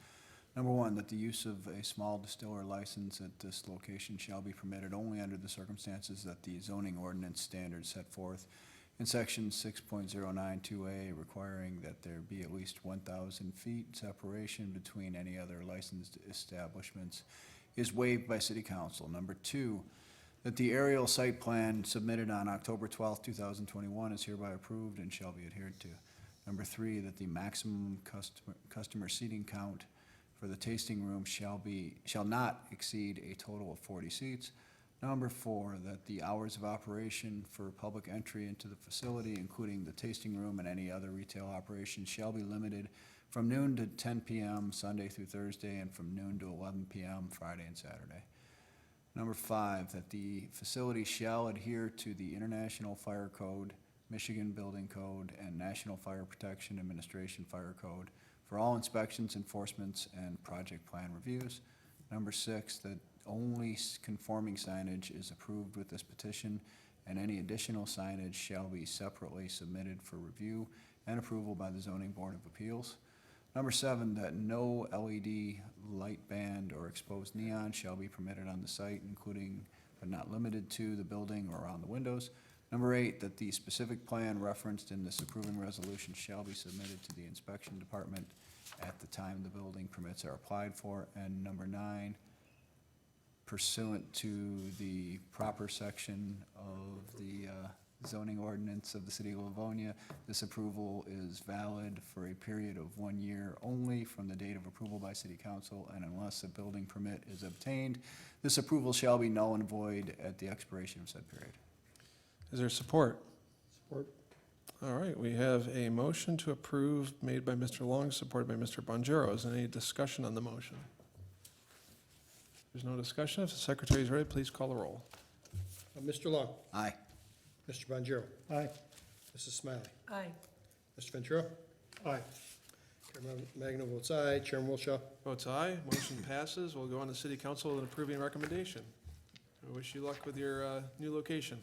Number one, that the use of a small distiller license at this location shall be permitted only under the circumstances that the zoning ordinance standards set forth in section 6.092A, requiring that there be at least 1,000 feet separation between any other licensed establishments, is waived by city council. Number two, That the aerial site plan submitted on October 12th, 2021 is hereby approved and shall be adhered to. Number 3, that the maximum customer seating count for the tasting room shall not exceed a total of 40 seats. Number 4, that the hours of operation for public entry into the facility, including the tasting room and any other retail operations, shall be limited from noon to 10 p.m. Sunday through Thursday and from noon to 11 p.m. Friday and Saturday. Number 5, that the facility shall adhere to the International Fire Code, Michigan Building Code, and National Fire Protection Administration Fire Code for all inspections, enforcements, and project plan reviews. Number 6, that only conforming signage is approved with this petition, and any additional signage shall be separately submitted for review and approval by the Zoning Board of Appeals. Number 7, that no LED light band or exposed neon shall be permitted on the site, including but not limited to the building or around the windows. Number 8, that the specific plan referenced in this approving resolution shall be submitted to the inspection department at the time the building permits are applied for. And number 9, pursuant to the proper section of the zoning ordinance of the city of Livonia, this approval is valid for a period of 1 year only from the date of approval by city council, and unless a building permit is obtained, this approval shall be null and void at the expiration of said period. Is there support? Support. All right, we have a motion to approve made by Mr. Long, supported by Mr. Bonjero. Is there any discussion on the motion? There's no discussion. If the secretary is ready, please call the roll. Mr. Long. Aye. Mr. Bonjero. Aye. Mrs. Smiley. Aye. Mr. Ventura. Aye. Chairman Magno votes aye. Chairman Wilshaw. Votes aye, motion passes. We'll go on to city council with an approving recommendation. I wish you luck with your new location.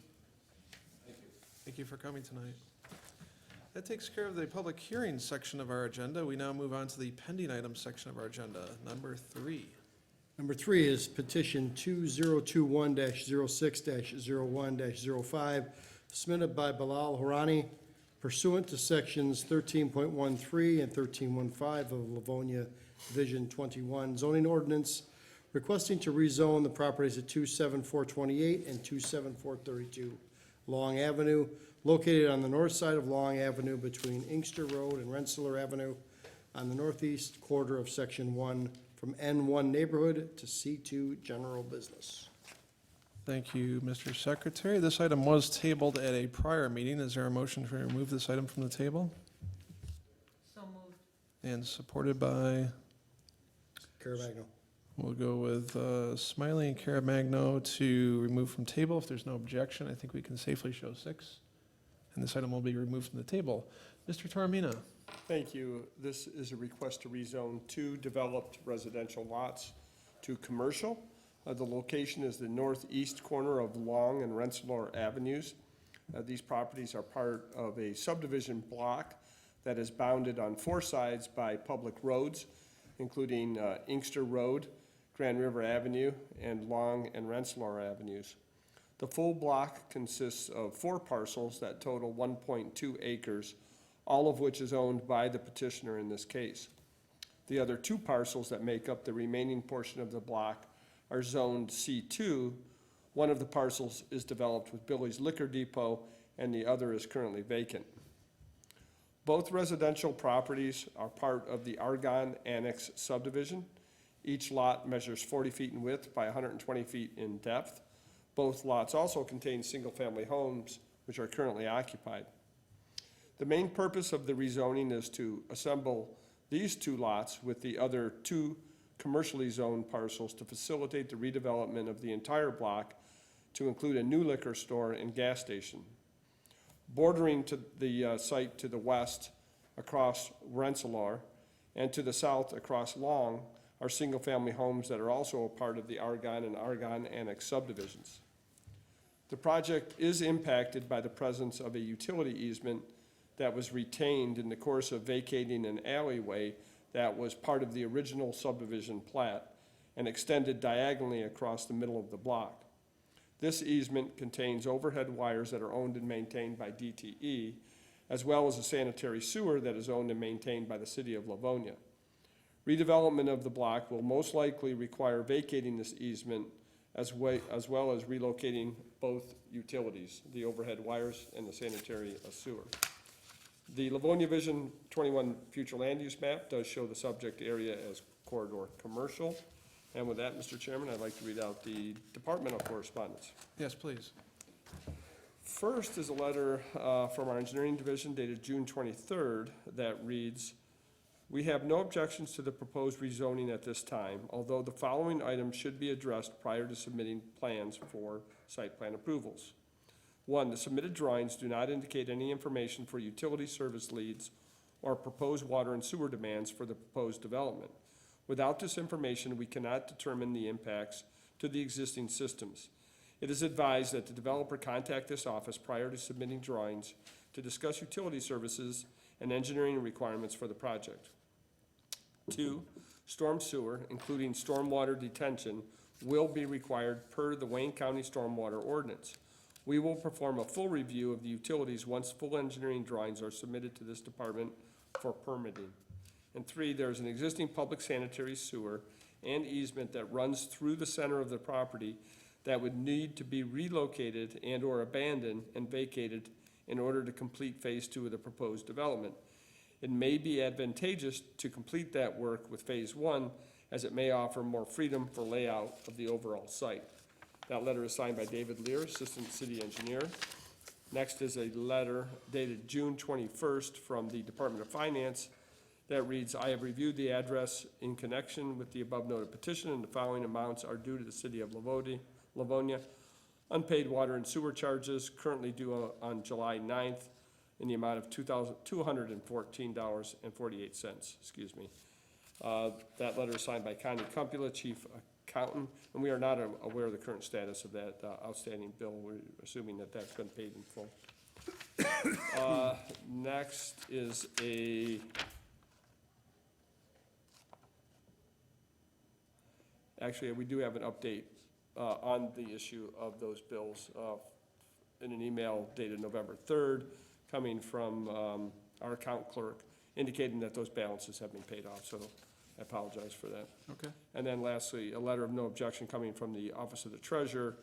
Thank you. Thank you for coming tonight. That takes care of the public hearing section of our agenda. We now move on to the pending items section of our agenda, number 3. Number 3 is petition 2021-06-01-05, submitted by Bilal Harani pursuant to sections 13.13 and 13.15 of the Livonia Vision 21 zoning ordinance, requesting to rezone the properties at 27428 and 27432 Long Avenue, located on the north side of Long Avenue between Inkster Road and Rensselaer Avenue, on the northeast quarter of Section 1, from N1 Neighborhood to C2 General Business. Thank you, Mr. Secretary. This item was tabled at a prior meeting. Is there a motion to remove this item from the table? So moved. And supported by, Carabagno. we'll go with Smiley and Carabagno to remove from table. If there's no objection, I think we can safely show 6. And this item will be removed from the table. Mr. Taormina. Thank you. This is a request to rezone 2 developed residential lots to commercial. The location is the northeast corner of Long and Rensselaer Avenues. These properties are part of a subdivision block that is bounded on 4 sides by public roads, including Inkster Road, Grand River Avenue, and Long and Rensselaer Avenues. The full block consists of 4 parcels that total 1.2 acres, all of which is owned by the petitioner in this case. The other 2 parcels that make up the remaining portion of the block are zoned C2. One of the parcels is developed with Billy's Liquor Depot, and the other is currently vacant. Both residential properties are part of the Argonne Annex subdivision. Each lot measures 40 feet in width by 120 feet in depth. Both lots also contain single-family homes, which are currently occupied. The main purpose of the rezoning is to assemble these 2 lots with the other 2 commercially zoned parcels to facilitate the redevelopment of the entire block to include a new liquor store and gas station. Bordering to the site to the west across Rensselaer and to the south across Long are single-family homes that are also a part of the Argonne and Argonne Annex subdivisions. The project is impacted by the presence of a utility easement that was retained in the course of vacating an alleyway that was part of the original subdivision plat and extended diagonally across the middle of the block. This easement contains overhead wires that are owned and maintained by DTE, as well as a sanitary sewer that is owned and maintained by the city of Livonia. Redevelopment of the block will most likely require vacating this easement as well as relocating both utilities, the overhead wires and the sanitary sewer. The Livonia Vision 21 future land use map does show the subject area as corridor commercial. And with that, Mr. Chairman, I'd like to read out the departmental correspondence. Yes, please. First is a letter from our engineering division dated June 23rd that reads, "We have no objections to the proposed rezoning at this time, although the following items should be addressed prior to submitting plans for site plan approvals. 1, the submitted drawings do not indicate any information for utility service leads or proposed water and sewer demands for the proposed development. Without this information, we cannot determine the impacts to the existing systems. It is advised that the developer contact this office prior to submitting drawings to discuss utility services and engineering requirements for the project. 2, storm sewer, including stormwater detention, will be required per the Wayne County Stormwater Ordinance. We will perform a full review of the utilities once full engineering drawings are submitted to this department for permitting. And 3, there's an existing public sanitary sewer and easement that runs through the center of the property that would need to be relocated and/or abandoned and vacated in order to complete Phase 2 of the proposed development. It may be advantageous to complete that work with Phase 1, as it may offer more freedom for layout of the overall site." That letter is signed by David Lear, Assistant City Engineer. Next is a letter dated June 21st from the Department of Finance that reads, "I have reviewed the address in connection with the above noted petition, and the following amounts are due to the city of Livonia. Unpaid water and sewer charges currently due on July 9th in the amount of $2,214.48, excuse me. That letter is signed by Connie Cumpula, Chief Accountant, and we are not aware of the current status of that outstanding bill. We're assuming that that's been paid in full. Next is actually, we do have an update on the issue of those bills in an email dated November 3rd, coming from our account clerk, indicating that those balances have been paid off, so I apologize for that. Okay. And then lastly, a letter of no objection coming from the Office of the Treasurer,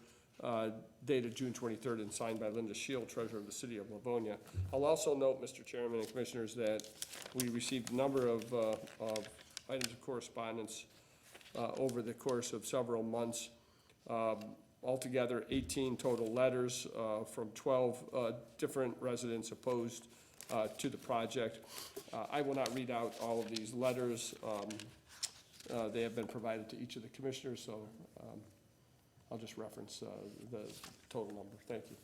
dated June 23rd and signed by Linda Shield, Treasurer of the City of Livonia. I'll also note, Mr. Chairman and Commissioners, that we received a number of items of correspondence over the course of several months. Altogether, 18 total letters from 12 different residents opposed to the project. I will not read out all of these letters. They have been provided to each of the commissioners, so I'll just reference the total number. Thank you.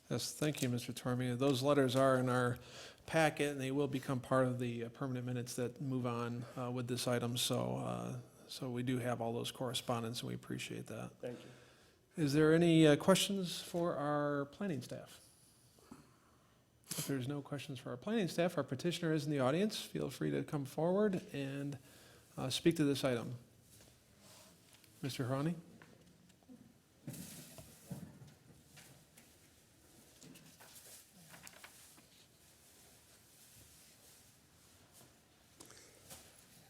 Yes, thank you, Mr. Tormey. Those letters are in our packet, and they will become part of the permanent minutes that move on with this item. So we do have all those correspondence, and we appreciate that. Thank you. Is there any questions for our planning staff? If there's no questions for our planning staff, our petitioner is in the audience. Feel free to come forward and speak to this item. Mr. Harani?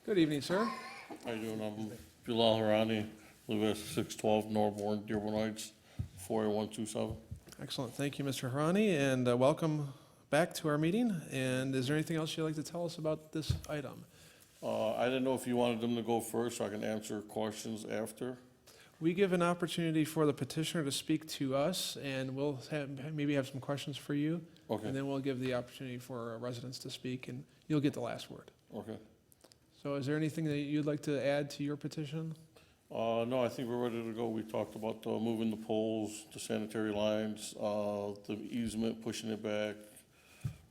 Good evening, sir. How you doing? I'm Bilal Harani, live at 612 Norborn, Dearborn Heights, 48127. Excellent. Thank you, Mr. Harani, and welcome back to our meeting. And is there anything else you'd like to tell us about this item? I didn't know if you wanted them to go first so I can answer questions after. We give an opportunity for the petitioner to speak to us, and we'll maybe have some questions for you. Okay. And then we'll give the opportunity for residents to speak, and you'll get the last word. Okay. So is there anything that you'd like to add to your petition? No, I think we're ready to go. We talked about moving the poles, the sanitary lines, the easement, pushing it back.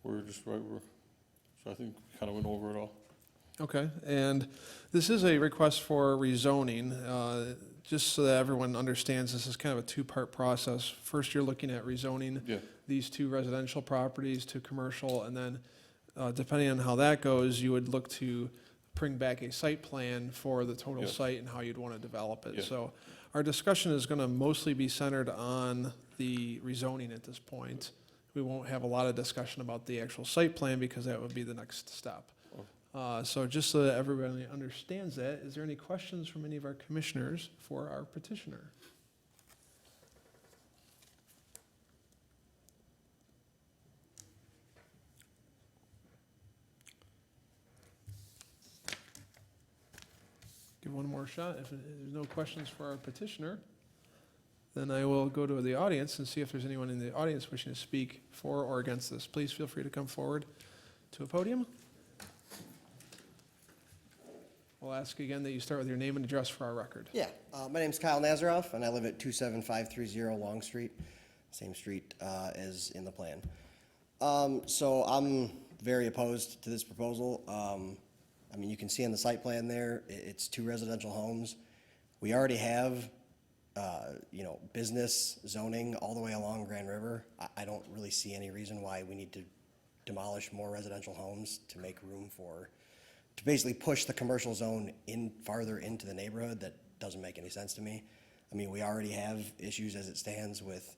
We're just right. So I think we kind of went over it all. Okay, and this is a request for rezoning. Just so that everyone understands, this is kind of a two-part process. First, you're looking at rezoning these two residential properties to commercial, and then depending on how that goes, you would look to bring back a site plan for the total site and how you'd want to develop it. So our discussion is going to mostly be centered on the rezoning at this point. We won't have a lot of discussion about the actual site plan because that would be the next step. So just so that everybody understands that, is there any questions from any of our commissioners for our petitioner? more shot. If there's no questions for our petitioner, then I will go to the audience and see if there's anyone in the audience wishing to speak for or against this. Please feel free to come forward to a podium. We'll ask again that you start with your name and address for our record. Yeah, my name's Kyle Nazaroff, and I live at 27530 Long Street, same street as in the plan. So I'm very opposed to this proposal. I mean, you can see on the site plan there, it's 2 residential homes. We already have, business zoning all the way along Grand River. I don't really see any reason why we need to demolish more residential homes to make room to basically push the commercial zone farther into the neighborhood. That doesn't make any sense to me. I mean, we already have issues as it stands with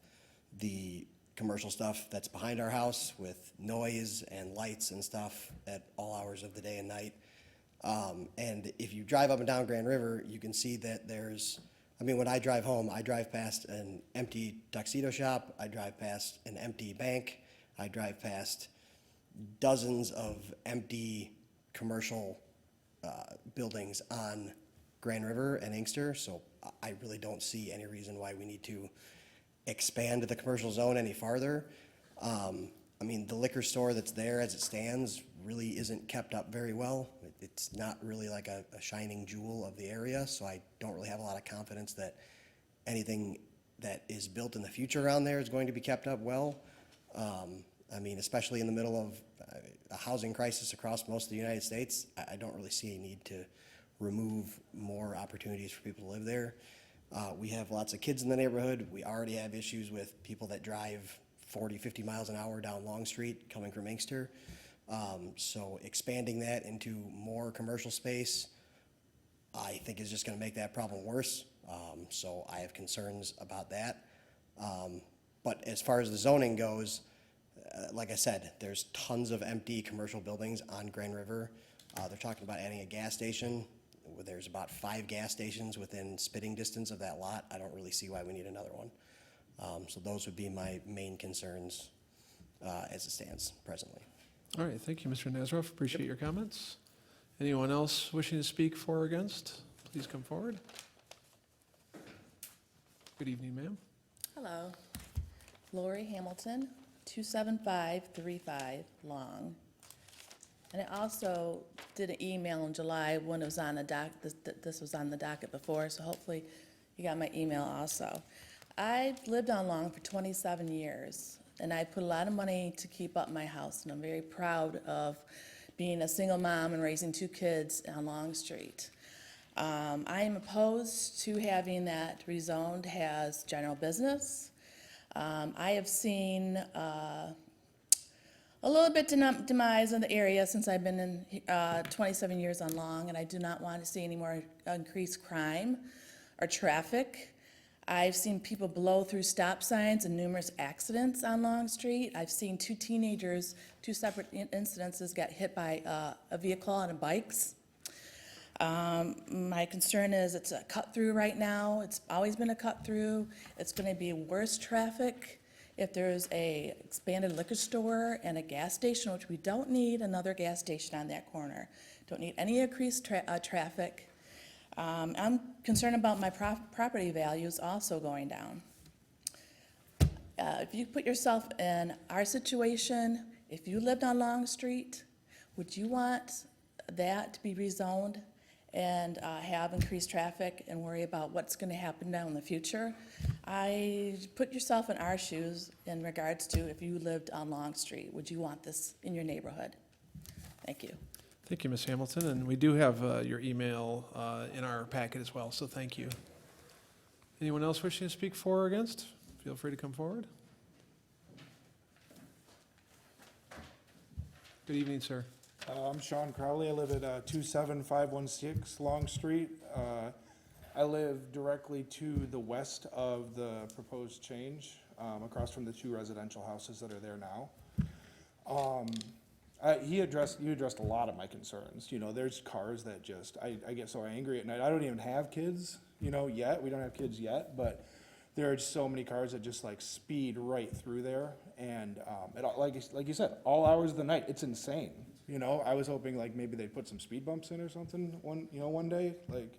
the commercial stuff that's behind our house with noise and lights and stuff at all hours of the day and night. And if you drive up and down Grand River, you can see that when I drive home, I drive past an empty tuxedo shop, I drive past an empty bank, I drive past dozens of empty commercial buildings on Grand River and Inkster, so I really don't see any reason why we need to expand the commercial zone any farther. The liquor store that's there as it stands really isn't kept up very well. It's not really like a shining jewel of the area, so I don't really have a lot of confidence that anything that is built in the future around there is going to be kept up well. Especially in the middle of a housing crisis across most of the United States, I don't really see a need to remove more opportunities for people to live there. We have lots of kids in the neighborhood. We already have issues with people that drive 40, 50 miles an hour down Long Street coming from Inkster. So expanding that into more commercial space, I think is just gonna make that problem worse. So I have concerns about that. But as far as the zoning goes, like I said, there's tons of empty commercial buildings on Grand River. They're talking about adding a gas station. There's about 5 gas stations within spitting distance of that lot. I don't really see why we need another one. So those would be my main concerns as it stands presently. All right, thank you, Mr. Nazaroff. Appreciate your comments. Anyone else wishing to speak for or against? Please come forward. Good evening, ma'am. Hello. Lori Hamilton, 27535 Long. And I also did an email in July when it was on the this was on the docket before, so hopefully you got my email also. I lived on Long for 27 years, and I put a lot of money to keep up my house, and I'm very proud of being a single mom and raising 2 kids on Long Street. I am opposed to having that rezoned as general business. I have seen a little bit demise in the area since I've been in 27 years on Long, and I do not want to see any more increased crime or traffic. I've seen people blow through stop signs and numerous accidents on Long Street. I've seen 2 teenagers, 2 separate incidences, get hit by a vehicle on bikes. My concern is it's a cut-through right now. It's always been a cut-through. It's going to be worse traffic if there's a expanded liquor store and a gas station, which we don't need another gas station on that corner. Don't need any increased traffic. I'm concerned about my property values also going down. If you put yourself in our situation, if you lived on Long Street, would you want that to be rezoned and have increased traffic and worry about what's going to happen down in the future? I put yourself in our shoes in regards to if you lived on Long Street, would you want this in your neighborhood? Thank you. Thank you, Ms. Hamilton, and we do have your email in our packet as well, so thank you. Anyone else wishing to speak for or against? Feel free to come forward. Good evening, sir. I'm Sean Crowley. I live at 27516 Long Street. I live directly to the west of the proposed change, across from the 2 residential houses that are there now. You addressed a lot of my concerns. There's cars that I get so angry at night. I don't even have kids, yet. We don't have kids yet, but there are so many cars that just like speed right through there. And, like you said, all hours of the night, it's insane. You know, I was hoping like maybe they'd put some speed bumps in or something one day. Like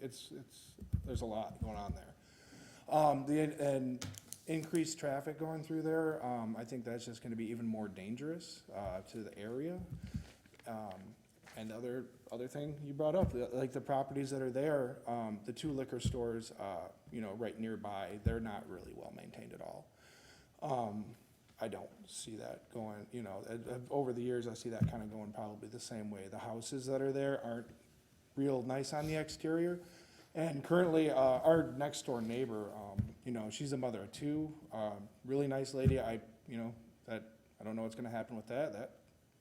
there's a lot going on there. And increased traffic going through there, I think that's just gonna be even more dangerous, to the area. And other thing you brought up, like the properties that are there, the 2 liquor stores, right nearby, they're not really well maintained at all. I don't see that going, over the years, I see that kind of going probably the same way. The houses that are there aren't real nice on the exterior. And currently, our next door neighbor, she's a mother of 2, really nice lady. I don't know what's gonna happen with that. That,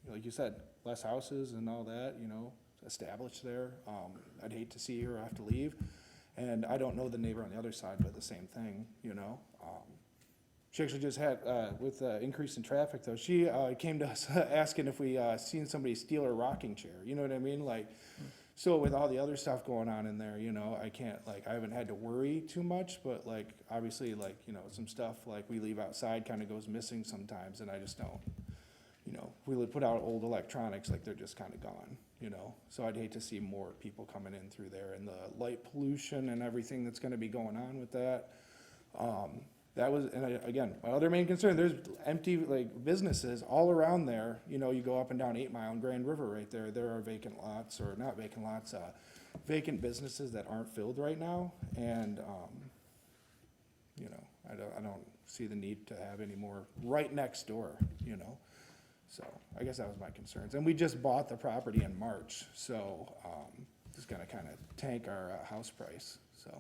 like you said, less houses and all that, established there. I'd hate to see her have to leave. And I don't know the neighbor on the other side, but the same thing, She actually just had, with the increase in traffic though, she came to us asking if we seen somebody steal her rocking chair, you know what I mean? Like, so with all the other stuff going on in there, I can't, I haven't had to worry too much, but obviously, some stuff we leave outside kind of goes missing sometimes, and I just don't, we would put out old electronics, they're just kind of gone, So I'd hate to see more people coming in through there, and the light pollution and everything that's gonna be going on with that. That was, and again, my other main concern, there's empty, businesses all around there. You go up and down 8 Mile and Grand River right there. There are vacant lots, or not vacant lots, vacant businesses that aren't filled right now. And, I don't see the need to have any more right next door, So I guess that was my concerns. And we just bought the property in March, so, it's gonna kind of tank our house price. So,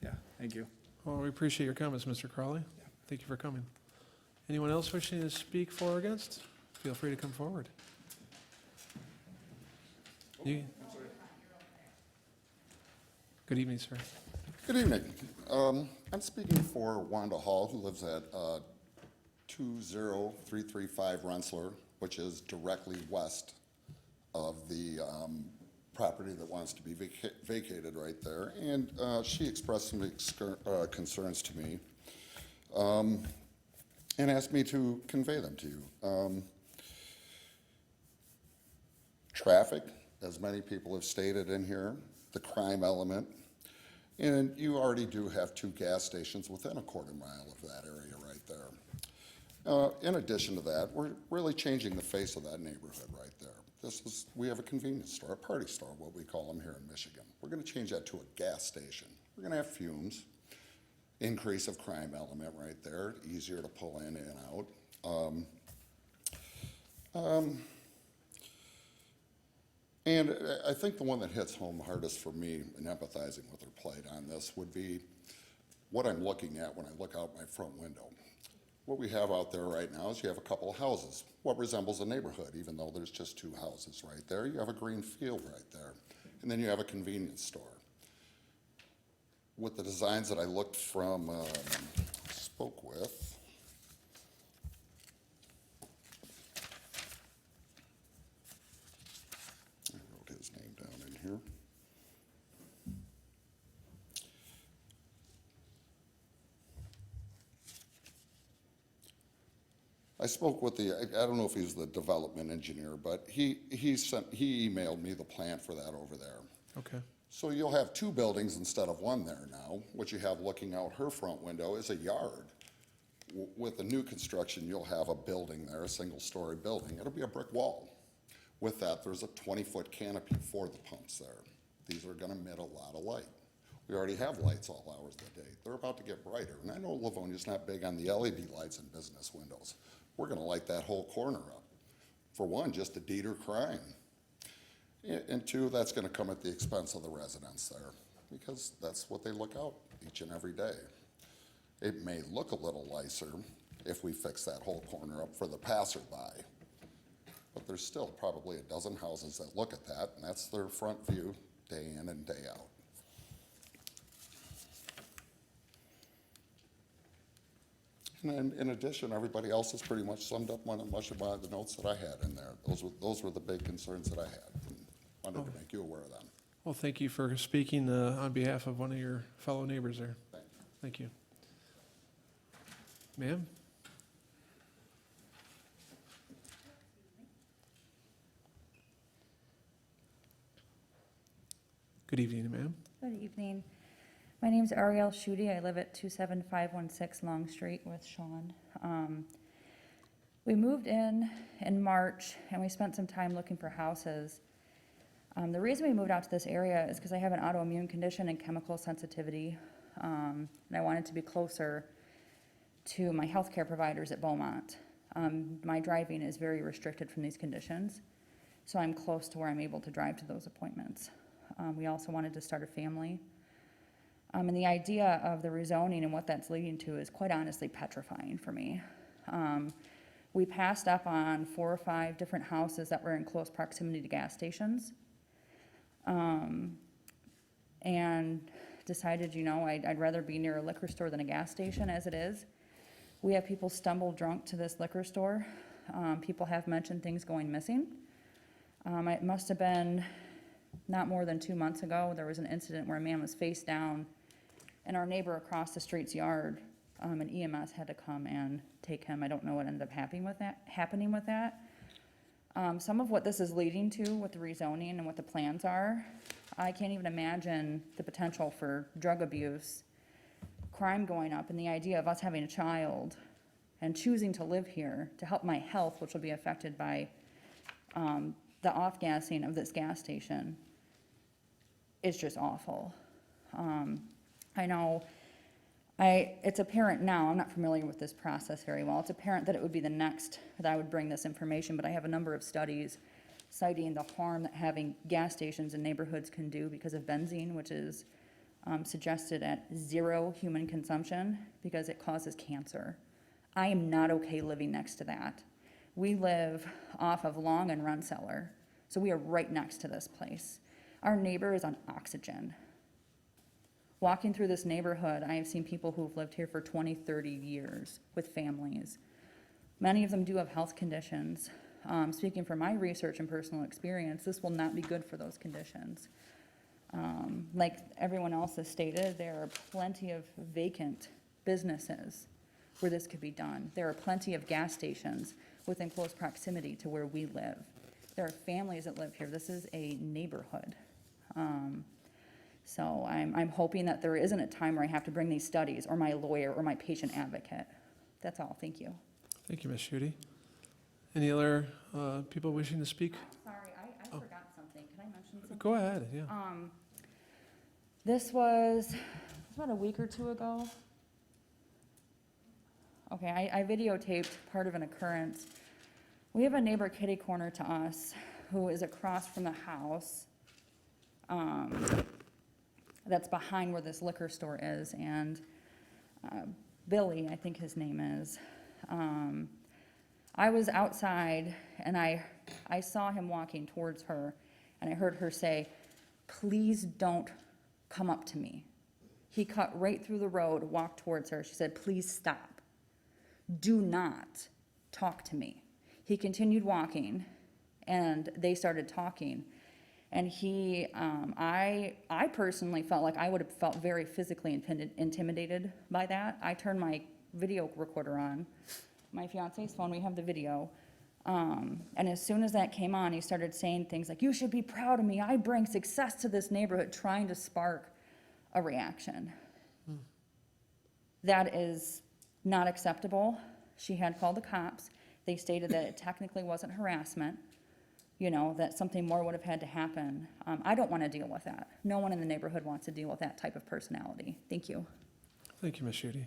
yeah, thank you. Well, we appreciate your comments, Mr. Crowley. Thank you for coming. Anyone else wishing to speak for or against? Feel free to come forward. Good evening, sir. Good evening. I'm speaking for Wanda Hall, who lives at 20335 Rensselaer, which is directly west of the property that wants to be vacated right there. And she expressed some concerns to me and asked me to convey them to you. Traffic, as many people have stated in here, the crime element, and you already do have 2 gas stations within a quarter mile of that area right there. In addition to that, we're really changing the face of that neighborhood right there. We have a convenience store, a party store, what we call them here in Michigan. We're gonna change that to a gas station. We're gonna have fumes, increase of crime element right there, easier to pull in and out. And I think the one that hits home hardest for me in empathizing with her plight on this would be what I'm looking at when I look out my front window. What we have out there right now is you have a couple of houses, what resembles a neighborhood, even though there's just 2 houses right there. You have a green field right there, and then you have a convenience store. With the designs that I looked from, spoke with, I wrote his name down in here. I spoke with I don't know if he's the development engineer, but he emailed me the plan for that over there. Okay. So you'll have 2 buildings instead of 1 there now. What you have looking out her front window is a yard. With the new construction, you'll have a building there, a 1-story building. It'll be a brick wall. With that, there's a 20-foot canopy for the pumps there. These are gonna emit a lot of light. We already have lights all hours of the day. They're about to get brighter. And I know Livonia's not big on the LED lights in business windows. We're gonna light that whole corner up. For one, just to deter crime. And 2, that's gonna come at the expense of the residents there, because that's what they look out each and every day. It may look a little nicer if we fix that whole corner up for the passerby, but there's still probably a dozen houses that look at that, and that's their front view day in and day out. And in addition, everybody else has pretty much summed up much of the notes that I had in there. Those were the big concerns that I had. And wanted to make you aware of them. Well, thank you for speaking on behalf of one of your fellow neighbors there. Thank you. Ma'am? Good evening, ma'am. Good evening. My name's Ariel Schutte. I live at 27516 Long Street with Sean. We moved in March, and we spent some time looking for houses. The reason we moved out to this area is because I have an autoimmune condition and chemical sensitivity, and I wanted to be closer to my healthcare providers at Beaumont. My driving is very restricted from these conditions, so I'm close to where I'm able to drive to those appointments. We also wanted to start a family. And the idea of the rezoning and what that's leading to is quite honestly petrifying for me. We passed up on 4 or 5 different houses that were in close proximity to gas stations. And decided, you know, I'd rather be near a liquor store than a gas station as it is. We have people stumble drunk to this liquor store. People have mentioned things going missing. It must have been not more than 2 months ago, there was an incident where a man was face down in our neighbor across the street's yard, and EMS had to come and take him. I don't know what ended up happening with that. Some of what this is leading to with the rezoning and what the plans are, I can't even imagine the potential for drug abuse, crime going up, and the idea of us having a child and choosing to live here to help my health, which will be affected by the off-gassing of this gas station, is just awful. I know it's apparent now, I'm not familiar with this process very well, it's apparent that it would be the next that I would bring this information, but I have a number of studies citing the harm that having gas stations in neighborhoods can do because of benzene, which is suggested at 0 human consumption because it causes cancer. I am not okay living next to that. We live off of Long and Rensselaer, so we are right next to this place. Our neighbor is on oxygen. Walking through this neighborhood, I have seen people who've lived here for 20, 30 years with families. Many of them do have health conditions. Speaking from my research and personal experience, this will not be good for those conditions. Like everyone else has stated, there are plenty of vacant businesses where this could be done. There are plenty of gas stations within close proximity to where we live. There are families that live here. This is a neighborhood. So I'm hoping that there isn't a time where I have to bring these studies, or my lawyer, or my patient advocate. That's all. Thank you. Thank you, Ms. Schutte. Any other people wishing to speak? Sorry, I forgot something. Can I mention something? Go ahead, yeah. This was about a week or 2 ago. Okay, I videotaped part of an occurrence. We have a neighbor kitty corner to us who is across from the house that's behind where this liquor store is, and Billy, I think his name is. I was outside and I saw him walking towards her, and I heard her say, "Please don't come up to me." He cut right through the road, walked towards her. She said, "Please stop. Do not talk to me." He continued walking, and they started talking. And I personally felt like I would have felt very physically intimidated by that. I turned my video recorder on, my fiance's phone, we have the video. And as soon as that came on, he started saying things like, "You should be proud of me. I bring success to this neighborhood," trying to spark a reaction. That is not acceptable. She had called the cops. They stated that it technically wasn't harassment, you know, that something more would have had to happen. I don't want to deal with that. No one in the neighborhood wants to deal with that type of personality. Thank you. Thank you, Ms. Schutte.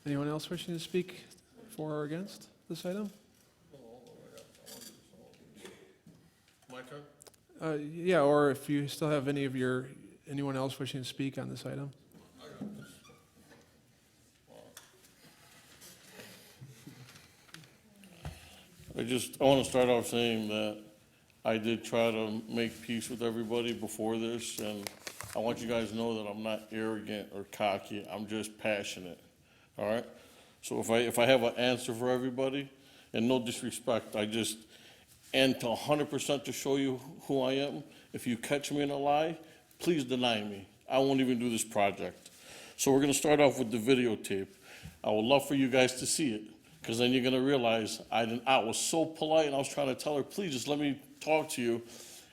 Anyone else wishing to speak for or against this item? My turn? Yeah, or if you still have anyone else wishing to speak on this item? I want to start off saying that I did try to make peace with everybody before this, and I want you guys to know that I'm not arrogant or cocky, I'm just passionate, all right? So if I have an answer for everybody, and no disrespect, and to 100% to show you who I am, if you catch me in a lie, please deny me. I won't even do this project. So we're gonna start off with the videotape. I would love for you guys to see it, because then you're gonna realize I was so polite, and I was trying to tell her, please, just let me talk to you.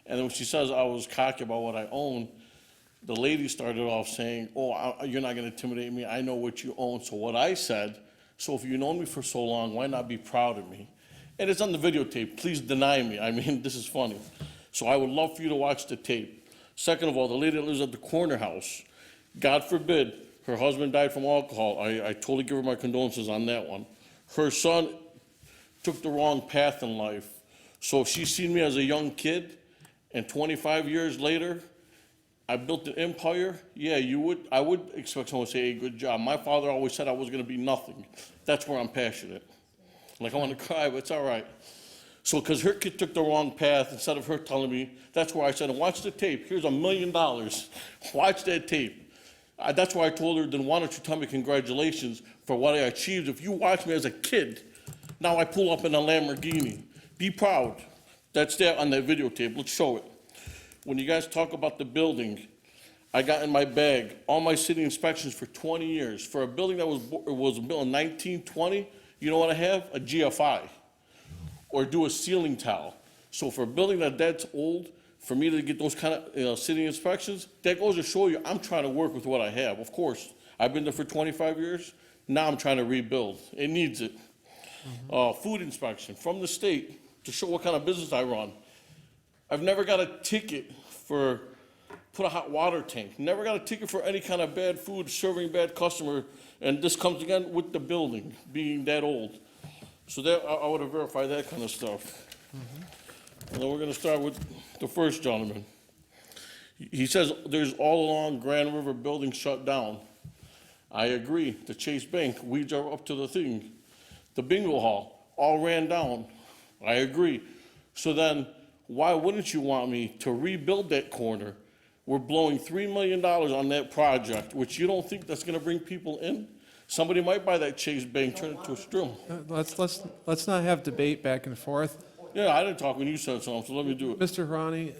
And then when she says I was cocky about what I own, the lady started off saying, oh, you're not gonna intimidate me, I know what you own. So what I said, so if you've known me for so long, why not be proud of me? And it's on the videotape, please deny me, I mean, this is funny. So I would love for you to watch the tape. Second of all, the lady that lives at the corner house, God forbid, her husband died from alcohol. I totally give her my condolences on that one. Her son took the wrong path in life. So if she's seen me as a young kid, and 25 years later, I built an empire, yeah, I would expect someone to say, hey, good job. My father always said I was gonna be nothing. That's where I'm passionate. Like, I wanna cry, but it's all right. So, because her kid took the wrong path, instead of her telling me, that's where I said, watch the tape, here's $1 million, watch that tape. That's why I told her, then why don't you tell me congratulations for what I achieved. If you watch me as a kid, now I pull up in a Lamborghini. Be proud. That's there on that videotape, let's show it. When you guys talk about the building, I got in my bag all my city inspections for 20 years. For a building that was built in 1920, you know what I have? A GFI. Or do a ceiling tile. So for a building that's old, for me to get those kind of city inspections, that goes to show you I'm trying to work with what I have. Of course, I've been there for 25 years. Now I'm trying to rebuild. It needs it. Food inspection from the state to show what kind of business I run. I've never got a ticket for put a hot water tank. Never got a ticket for any kind of bad food, serving bad customer. And this comes again with the building being that old. So that I want to verify that kind of stuff. And then we're going to start with the first gentleman. He says there's all along Grand River buildings shut down. I agree. The Chase Bank, weeds are up to the thing. The bingo hall, all ran down. I agree. So then, why wouldn't you want me to rebuild that corner? We're blowing $3 million on that project, which you don't think that's gonna bring people in? Somebody might buy that Chase Bank, turn it to a strum. Let's not have debate back and forth. Yeah, I didn't talk when you said something, so let me do it. Mr. Harani,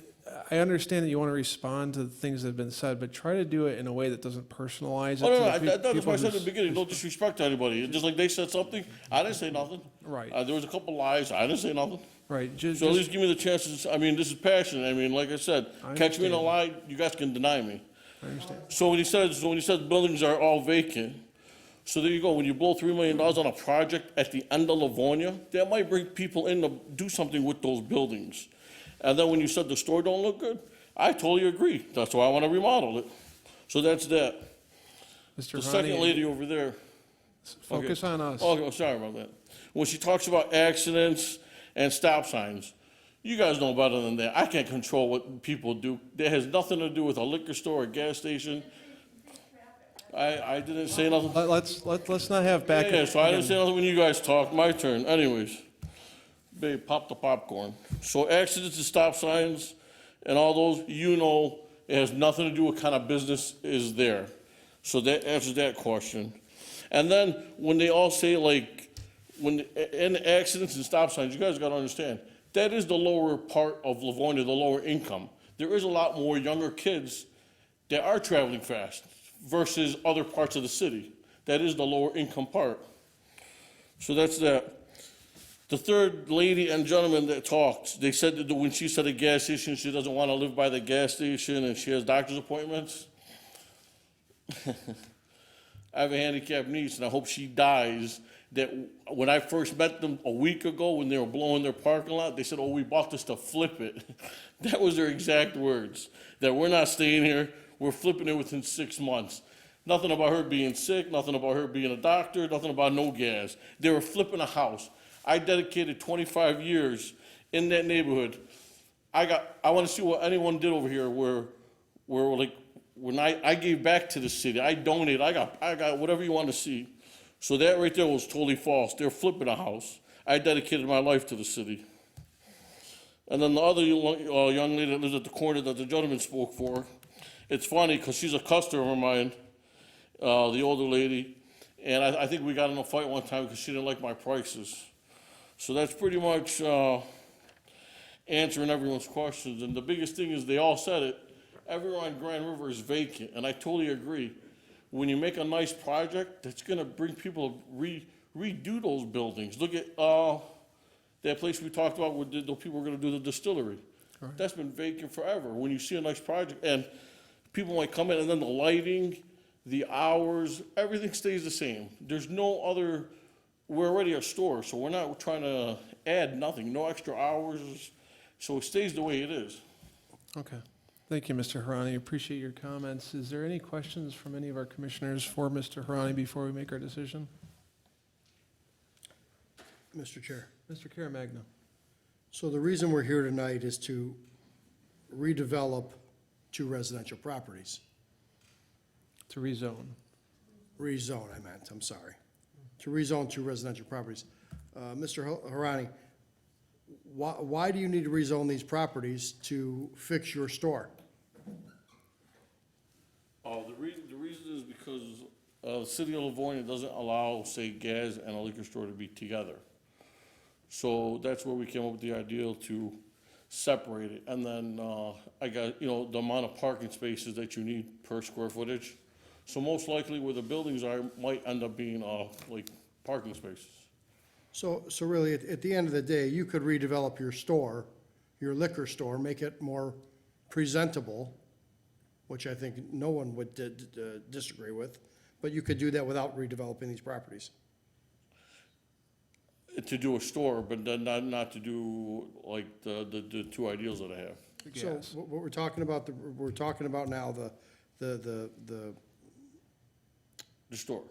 I understand that you want to respond to the things that have been said, but try to do it in a way that doesn't personalize it. Oh, to no, the that's people why I said at who's- the beginning, don't disrespect anybody. Just like they said something, I didn't say nothing. Right. There was a couple lies, I didn't say nothing. Right, just, So at least give me the chance to, I mean, this is passion. I mean, like I said, catch me in a lie, you guys can deny me. I understand. So when he says buildings are all vacant, so there you go, when you blow $3 million on a project at the end of Livonia, that might bring people in to do something with those buildings. And then when you said the store don't look good, I totally agree. That's why I want to remodel it. So that's that. Mr. The second Harani, lady over there. focus on us. Oh, sorry about that. When she talks about accidents and stop signs, you guys know better than that. I can't control what people do. That has nothing to do with a liquor store or gas station. I didn't say nothing. Let's not have back. Yeah, so I didn't say nothing when you guys talked. My turn. Anyways, babe, pop the popcorn. So accidents and stop signs and all those, you know, it has nothing to do with what kind of business is there. So that answers that question. And then when they all say like, when in accidents and stop signs, you guys got to understand, that is the lower part of Livonia, the lower income. There is a lot more younger kids that are traveling fast versus other parts of the city. That is the lower income part. So that's that. The third lady and gentleman that talked, they said that when she said a gas station, she doesn't want to live by the gas station and she has doctor's appointments. I have a handicapped niece and I hope she dies. That when I first met them a week ago when they were blowing their parking lot, they said, oh, we bought this to flip it. That was their exact words, that we're not staying here, we're flipping it within 6 months. Nothing about her being sick, nothing about her being a doctor, nothing about no gas. They were flipping a house. I dedicated 25 years in that neighborhood. I want to see what anyone did over here where like, when I gave back to the city, I donated, I got whatever you want to see. So that right there was totally false. They're flipping a house. I dedicated my life to the city. And then the other young lady that lives at the corner that the gentleman spoke for, it's funny because she's a customer of mine, the older lady, and I think we got in a fight one time because she didn't like my prices. So that's pretty much answering everyone's questions. And the biggest thing is they all said it, everywhere on Grand River is vacant, and I totally agree. when you make a nice project, that's gonna bring people to redo those buildings. Look at, that place we talked about where the people were gonna do the distillery. That's been vacant forever. When you see a nice project, and people might come in, and then the lighting, the hours, everything stays the same. There's no other, we're already a store, so we're not trying to add nothing, no extra hours, so it stays the way it is. Okay. Thank you, Mr. Harani. Appreciate your comments. Is there any questions from any of our commissioners for Mr. Harani before we make our decision? Mr. Chair. Mr. Caremagna. So the reason we're here tonight is to redevelop 2 residential properties. To rezone. Rezone, I meant, I'm sorry. To rezone 2 residential properties. Mr. Harani, why do you need to rezone these properties to fix your store? The reason is because, the city of Livonia doesn't allow, say, gas and a liquor store to be together. So that's where we came up with the idea to separate it. And then, I got, the amount of parking spaces that you need per square footage. So most likely where the buildings are, might end up being, like, parking spaces. So really, at the end of the day, you could redevelop your store, your liquor store, make it more presentable, which I think no one would disagree with, but you could do that without redeveloping these properties. To do a store, but then not to do, like, the 2 ideals that I have. So what we're talking about, we're talking about now the store.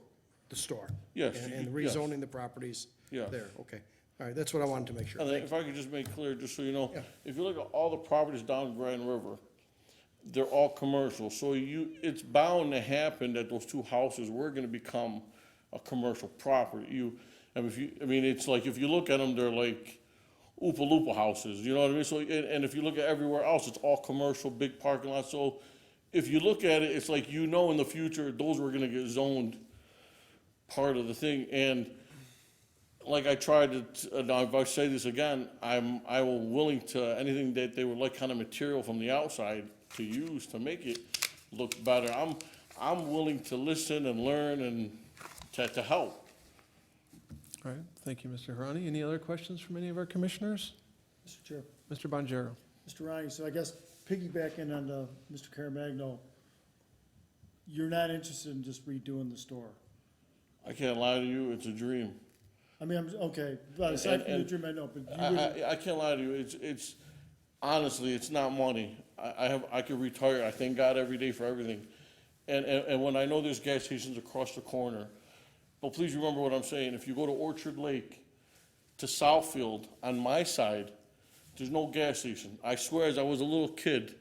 The store. Yes, And yes. rezoning the properties Yes. there, okay. All right, that's what I wanted to make sure. And then if I could just make clear, just so you know, Yeah. if you look at all the properties down Grand River, they're all commercial, so it's bound to happen that those 2 houses were gonna become a commercial property. It's like, if you look at them, they're like Oopa Loopa houses, you know what I mean? So, and if you look at everywhere else, it's all commercial, big parking lots, so if you look at it, it's like, in the future, those were gonna get zoned part of the thing, and like I tried to, now if I say this again, I will willing to, anything that they would like kind of material from the outside to use to make it look better. I'm willing to listen and learn and to help. All right. Thank you, Mr. Harani. Any other questions from any of our commissioners? Mr. Chair. Mr. Bonjero. Mr. Ryan, so I guess piggybacking on Mr. Caremagno, you're not interested in just redoing the store? I can't lie to you, it's a dream. I mean, okay, but aside from the dream, I know, but you wouldn't. I can't lie to you, it's, honestly, it's not money. I could retire, I thank God every day for everything. And when I know there's gas stations across the corner, but please remember what I'm saying, if you go to Orchard Lake, to Southfield, on my side, there's no gas station. I swear, as I was a little kid,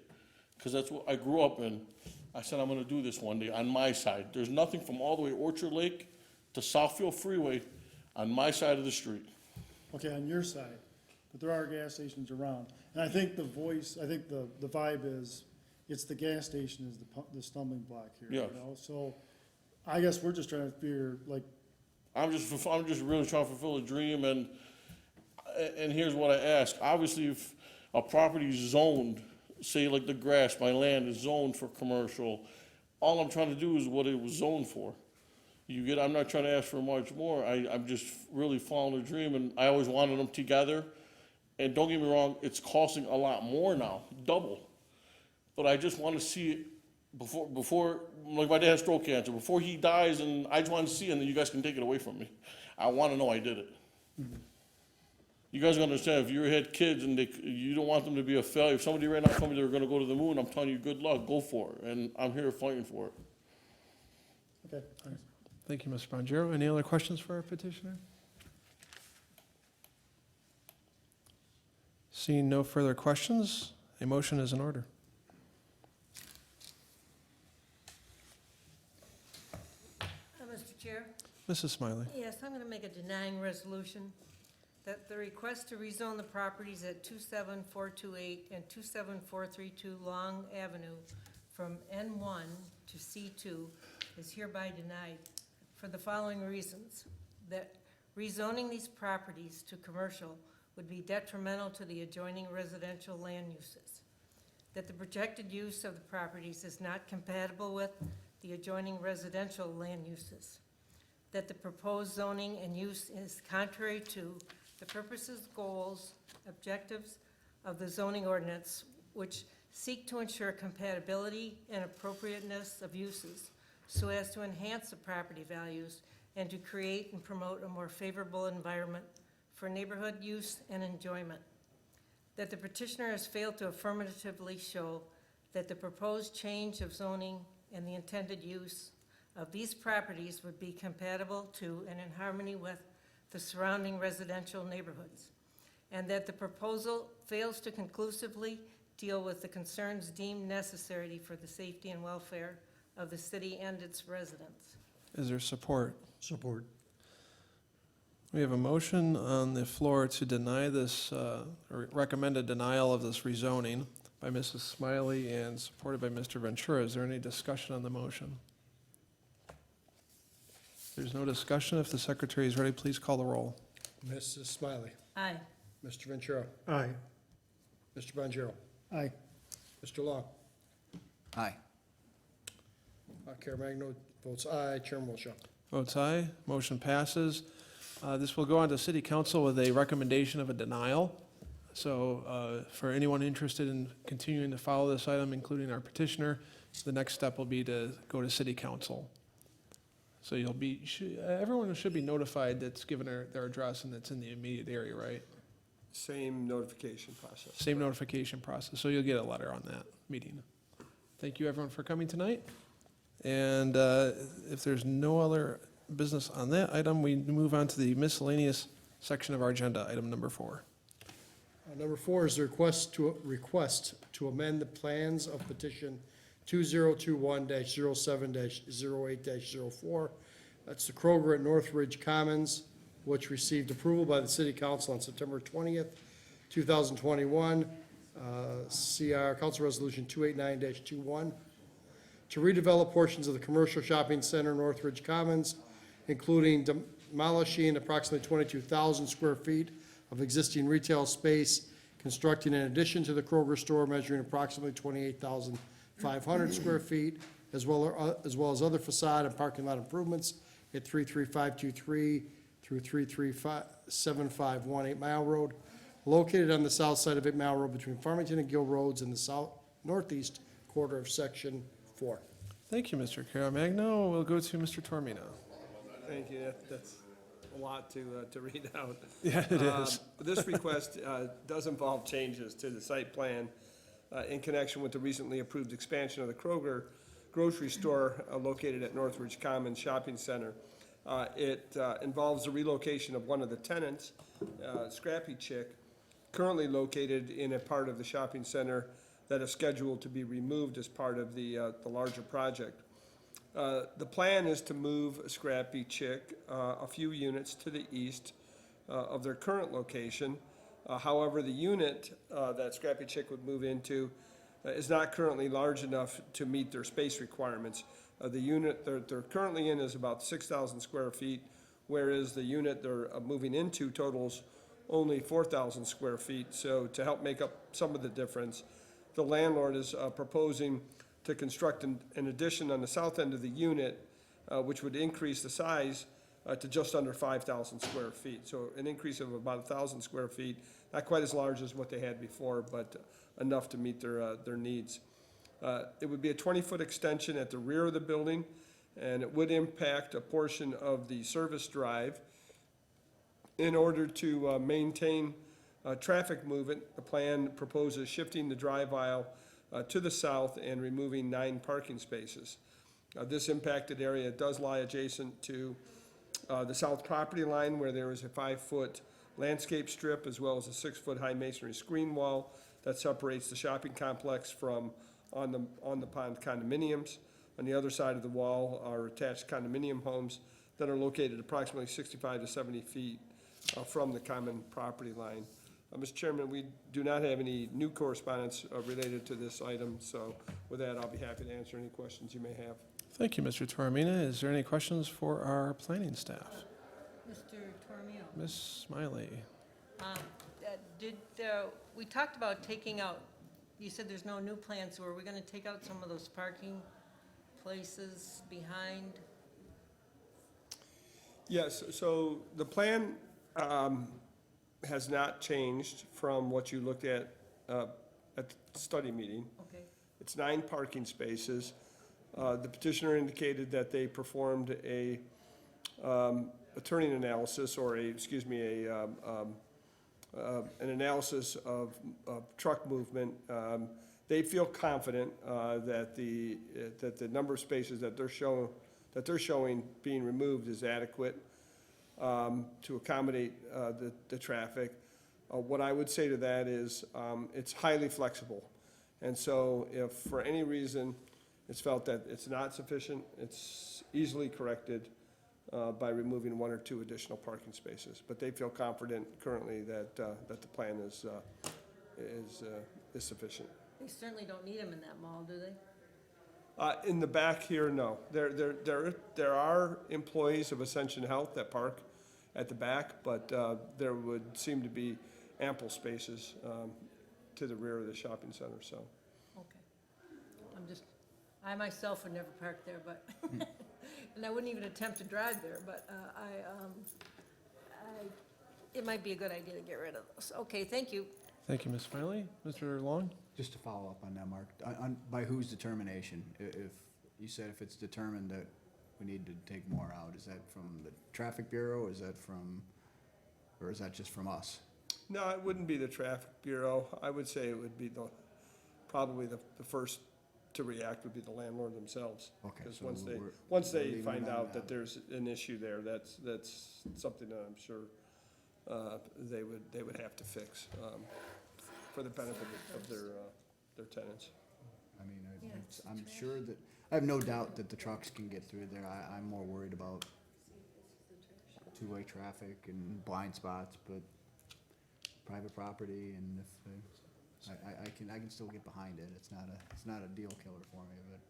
because that's what I grew up in, I said I'm gonna do this one day, on my side. There's nothing from all the way Orchard Lake to Southfield Freeway on my side of the street. Okay, on your side, but there are gas stations around. And I think the vibe is, it's the gas station is the stumbling block here, you Yes. know? So I guess we're just trying to figure, like, I'm just really trying to fulfill a dream, and here's what I ask. Obviously, if a property is zoned, say like the grass, my land is zoned for commercial, all I'm trying to do is what it was zoned for. I'm not trying to ask for much more. I'm just really following a dream, and I always wanted them together. And don't get me wrong, it's costing a lot more now, double. But I just want to see it before, like my dad had stroke cancer, before he dies, and I just want to see it, and then you guys can take it away from me. I want to know I did it. Mm-hmm. You guys understand, if you had kids and you don't want them to be a failure, if somebody right now told me they were going to go to the moon, I'm telling you, good luck, go for it. And I'm here fighting for it. okay, thanks. Thank you, Mr. Bonjero. Any other questions for our petitioner? Seeing no further questions, a motion is in order. Mr. Chair? Mrs. Smiley. Yes, I'm going to make a denying resolution that the request to rezone the properties at 27428 and 27432 Long Avenue from N1 to C2 is hereby denied for the following reasons. That rezoning these properties to commercial would be detrimental to the adjoining residential land uses. That the projected use of the properties is not compatible with the adjoining residential land uses. That the proposed zoning and use is contrary to the purposes, goals, objectives of the zoning ordinance, which seek to ensure compatibility and appropriateness of uses so as to enhance the property values and to create and promote a more favorable environment for neighborhood use and enjoyment. That the petitioner has failed to affirmatively show that the proposed change of zoning and the intended use of these properties would be compatible to and in harmony with the surrounding residential neighborhoods, and that the proposal fails to conclusively deal with the concerns deemed necessary for the safety and welfare of the city and its residents. Is there support? Support. We have a motion on the floor to deny this, or recommend a denial of this rezoning by Mrs. Smiley and supported by Mr. Ventura. Is there any discussion on the motion? If there's no discussion, if the secretary is ready, please call the roll. Mrs. Smiley. Aye. Mr. Ventura. Aye. Mr. Bonjero. Aye. Mr. Long. Aye. Caremagno votes aye. Chairman Wilshaw. Votes aye, motion passes. This will go on to City Council with a recommendation of a denial. So for anyone interested in continuing to follow this item, including our petitioner, the next step will be to go to City Council. So everyone should be notified that's given their address and that's in the immediate area, right? Same notification process. Same notification process, so you'll get a letter on that meeting. Thank you, everyone, for coming tonight. And if there's no other business on that item, we move on to the miscellaneous section of our agenda, item number 4. Number 4 is the request to amend the plans of petition 2021-07-08-04. That's the Kroger at Northridge Commons, which received approval by the City Council on September 20th, 2021. CR Council Resolution 289-21. To redevelop portions of the commercial shopping center Northridge Commons, including demolishing approximately 22,000 square feet of existing retail space, constructing an addition to the Kroger store measuring approximately 28,500 square feet, as well as other facade and parking lot improvements at 33523 through 3357518 Mile Road, located on the south side of 8 Mile Road between Farmington and Gill Roads in the northeast quarter of Section 4. Thank you, Mr. Caremagno. We'll go to Mr. Tormina. Thank you. That's a lot to read out. Yeah, it is. This request does involve changes to the site plan in connection with the recently approved expansion of the Kroger grocery store located at Northridge Commons Shopping Center. It involves the relocation of one of the tenants, Scrappy Chick, currently located in a part of the shopping center that is scheduled to be removed as part of the larger project. The plan is to move Scrappy Chick a few units to the east of their current location. However, the unit that Scrappy Chick would move into is not currently large enough to meet their space requirements. The unit they're currently in is about 6,000 square feet, whereas the unit they're moving into totals only 4,000 square feet. So to help make up some of the difference, the landlord is proposing to construct an addition on the south end of the unit, which would increase the size to just under 5,000 square feet. So an increase of about 1,000 square feet, not quite as large as what they had before, but enough to meet their needs. It would be a 20-foot extension at the rear of the building, and it would impact a portion of the service drive. In order to maintain traffic movement, the plan proposes shifting the drive aisle to the south and removing 9 parking spaces. This impacted area does lie adjacent to the south property line, where there is a 5-foot landscape strip as well as a 6-foot high masonry screen wall that separates the shopping complex from on the pond condominiums. On the other side of the wall are attached condominium homes that are located approximately 65 to 70 feet from the common property line. Mr. Chairman, we do not have any new correspondence related to this item, so with that, I'll be happy to answer any questions you may have. Thank you, Mr. Tormina. Is there any questions for our planning staff? Mr. Tormino, Ms. Smiley? we talked about taking out, you said there's no new plans, so are we gonna take out some of those parking places behind? Yes, so the plan has not changed from what you looked at the study meeting. Okay, It's 9 parking spaces. The petitioner indicated that they performed a turning analysis, or an analysis of truck movement. They feel confident that the number of spaces that they're showing being removed is adequate to accommodate the traffic. What I would say to that is, it's highly flexible. And so if for any reason it's felt that it's not sufficient, it's easily corrected by removing 1 or 2 additional parking spaces. But they feel confident currently that the plan is sufficient. they certainly don't need them in that mall, do they? In the back here, no. There are employees of Ascension Health that park at the back, but there would seem to be ample spaces to the rear of the shopping center, so. Okay. I myself would never park there, but, and I wouldn't even attempt to drive there, but it might be a good idea to get rid of those. Okay, thank you. Thank you, Ms. Smiley. Mr. Long? Just to follow up on that, Mark, by whose determination? If you said if it's determined that we need to take more out, is that from the Traffic Bureau, is that from, or is that just from us? No, it wouldn't be the Traffic Bureau. I would say it would be probably the first to react would be the landlord themselves. Okay, Because so once we're they leaving find it on out that that. there's an issue there, that's something that I'm sure they would have to fix for the benefit of their tenants. I mean, Yeah, I'm sure that, I have no doubt that the trucks can get through there. I'm more worried about two-way traffic and blind spots, but private property, and if I can still get behind it. It's not a deal killer for me, but.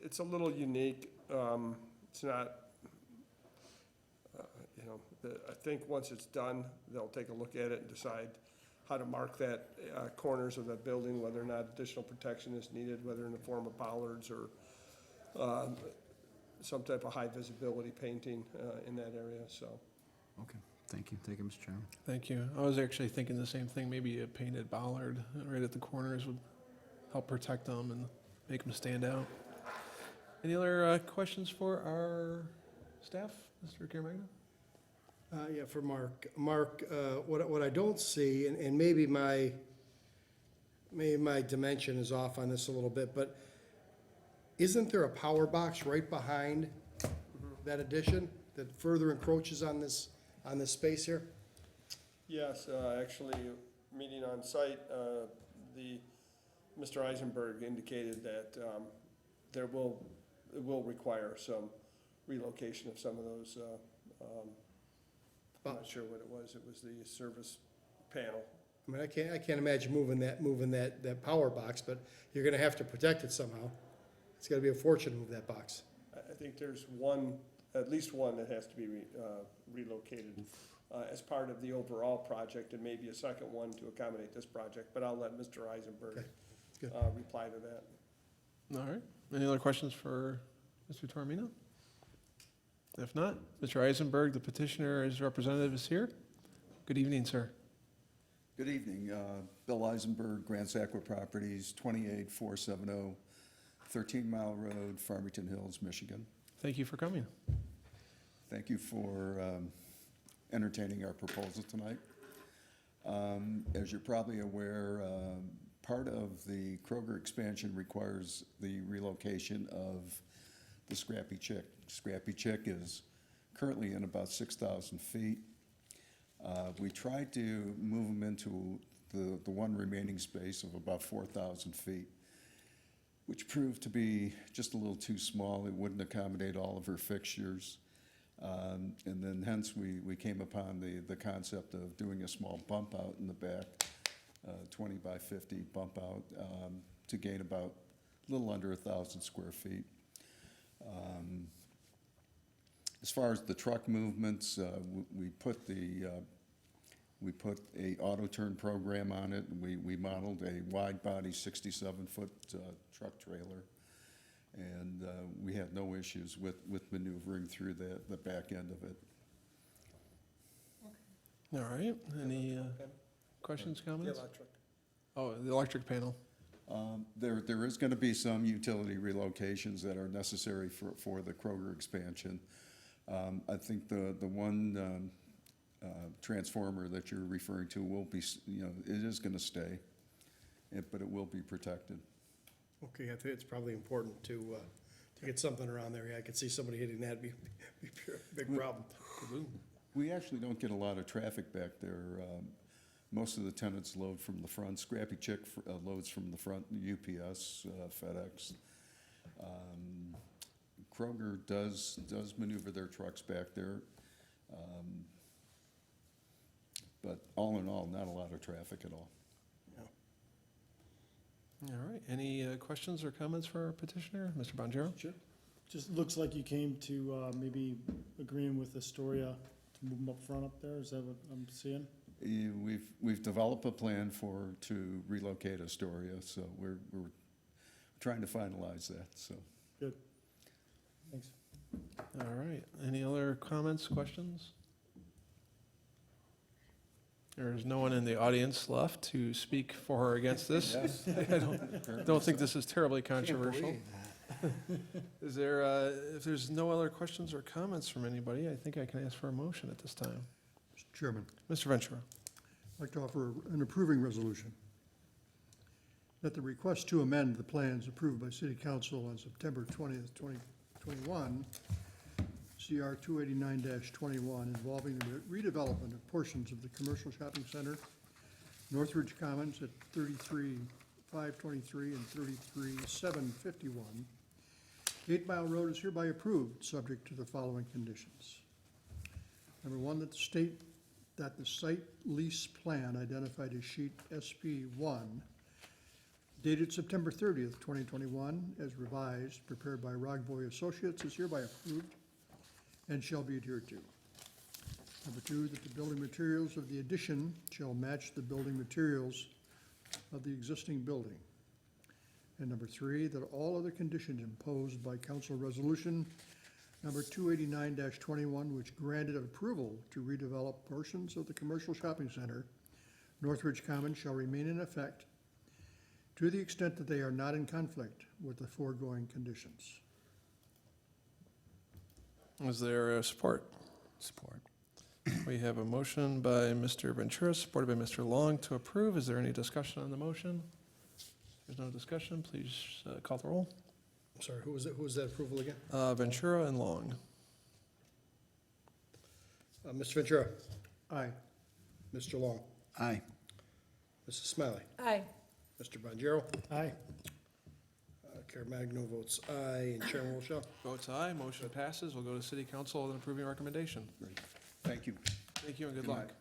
It's a little unique. It's not, I think once it's done, they'll take a look at it and decide how to mark that corners of that building, whether or not additional protection is needed, whether in the form of bollards or some type of high visibility painting in that area, so. Okay, thank you, Mr. Chairman. Thank you. I was actually thinking the same thing. Maybe a painted bollard right at the corners would help protect them and make them stand out. Any other questions for our staff, Mr. Caramagna? Yeah, for Mark. Mark, what I don't see, and maybe my dimension is off on this a little bit, but isn't there a power box right behind that addition that further encroaches on this space here? Yes, actually, meeting on site, Mr. Eisenberg indicated that it will require some relocation of some of those, I'm not sure what it was. It was the service panel. I mean, I can't imagine moving that power box, but you're gonna have to protect it somehow. It's gotta be a fortune to move that box. I think there's at least one that has to be relocated as part of the overall project, and maybe a second one to accommodate this project, but I'll let Mr. Eisenberg Okay, good. reply to that. All right. Any other questions for Mr. Toromino? If not, Mr. Eisenberg, the petitioner, his representative, is here. Good evening, sir. Good evening. Bill Eisenberg, Grants Aqua Properties, 28470 13 Mile Road, Farmington Hills, Michigan. Thank you for coming. Thank you for entertaining our proposal tonight. As you're probably aware, part of the Kroger expansion requires the relocation of the Scrappy Chick. Scrappy Chick is currently in about 6,000 feet. We tried to move them into the one remaining space of about 4,000 feet, which proved to be just a little too small. It wouldn't accommodate all of her fixtures. And then hence we came upon the concept of doing a small bump out in the back, 20 by 50 bump out, to gain about a little under 1,000 square feet. As far as the truck movements, we put a auto turn program on it. We modeled a wide body 67-foot truck trailer. And we had no issues with maneuvering through the back end of it. All right, any questions, The comments? electric. Oh, the electric panel. There is going to be some utility relocations that are necessary for the Kroger expansion. I think the one transformer that you're referring to will be, it is going to stay, but it will be protected. Okay, I think it's probably important to get something around there. Yeah, I could see somebody hitting that, be a big problem. We actually don't get a lot of traffic back there. Most of the tenants load from the front. Scrappy Chick loads from the front, UPS, FedEx. Kroger does maneuver their trucks back there. But all in all, not a lot of traffic at all. All right, any questions or comments for our petitioner, Mr. Bonjero? Sure. Just looks like you came to maybe agreeing with Astoria to move them up front up there. Is that what I'm seeing? We've developed a plan to relocate Astoria, so we're trying to finalize that, so. Good. Thanks. All right, any other comments, questions? There's no one in the audience left to speak for or against this. I don't think this is terribly controversial. Is there, if there's no other questions or comments from anybody, I think I can ask for a motion at this time. Mr. Chairman, Mr. Ventura. I'd like to offer an approving resolution that the request to amend the plans approved by City Council on September 20th, 2021, CR 289-21, involving the redevelopment of portions of the commercial shopping center, Northridge Commons at 33,523 and 33,751. 8 Mile Road is hereby approved, subject to the following conditions. Number one, that the site lease plan identified as sheet SP1, dated September 30th, 2021, as revised, prepared by Rogboy Associates, is hereby approved and shall be adhered to. Number two, that the building materials of the addition shall match the building materials of the existing building. And number three, that all other conditions imposed by council resolution number 289-21, which granted approval to redevelop portions of the commercial shopping center, Northridge Commons, shall remain in effect to the extent that they are not in conflict with the foregoing conditions. Is there a support? Support. We have a motion by Mr. Ventura, supported by Mr. Long to approve. Is there any discussion on the motion? If there's no discussion, please call the roll. I'm sorry, who was that approval again? Ventura and Long. Mr. Ventura? Aye. Mr. Long? Aye. Mrs. Smiley? Aye. Mr. Bonjero? Aye. Caremagno votes aye, and Chairman Wilshaw? Votes aye, motion passes. We'll go to City Council with an approving recommendation. Great. Thank you. Thank you and good Good luck.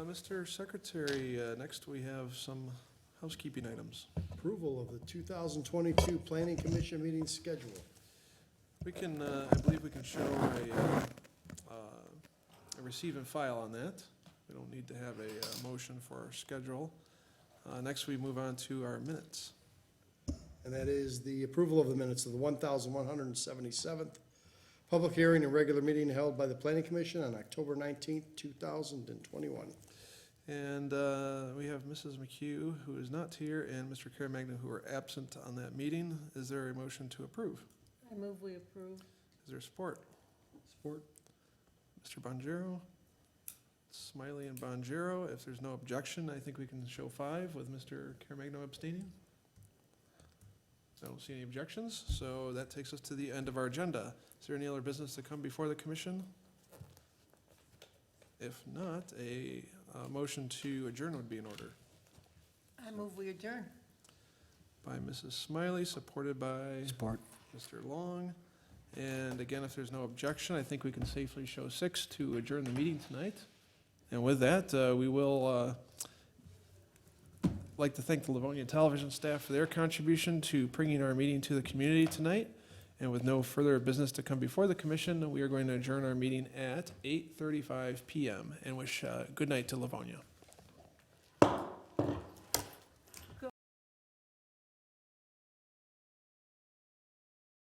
Mr. Secretary, next we have some housekeeping items. Approval of the 2022 Planning Commission meeting schedule. We can, I believe we can show a receive and file on that. We don't need to have a motion for our schedule. Next, we move on to our minutes. And that is the approval of the minutes of the 1,177th public hearing and regular meeting held by the Planning Commission on October 19th, 2021. And we have Mrs. McHugh, who is not here, and Mr. Caremagna, who are absent on that meeting. Is there a motion to approve? I move we approve. Is there support? Support. Mr. Bonjero? Smiley and Bonjero. If there's no objection, I think we can show 5 with Mr. Caremagna abstaining. I don't see any objections, so that takes us to the end of our agenda. Is there any other business to come before the commission? If not, a motion to adjourn would be in order. I move we adjourn. By Mrs. Smiley, supported by Support. Mr. Long. And again, if there's no objection, I think we can safely show 6 to adjourn the meeting tonight. And with that, we will like to thank the Livonia television staff for their contribution to bringing our meeting to the community tonight. And with no further business to come before the commission, we are going to adjourn our meeting at 8:35 p.m. and wish good night to Livonia.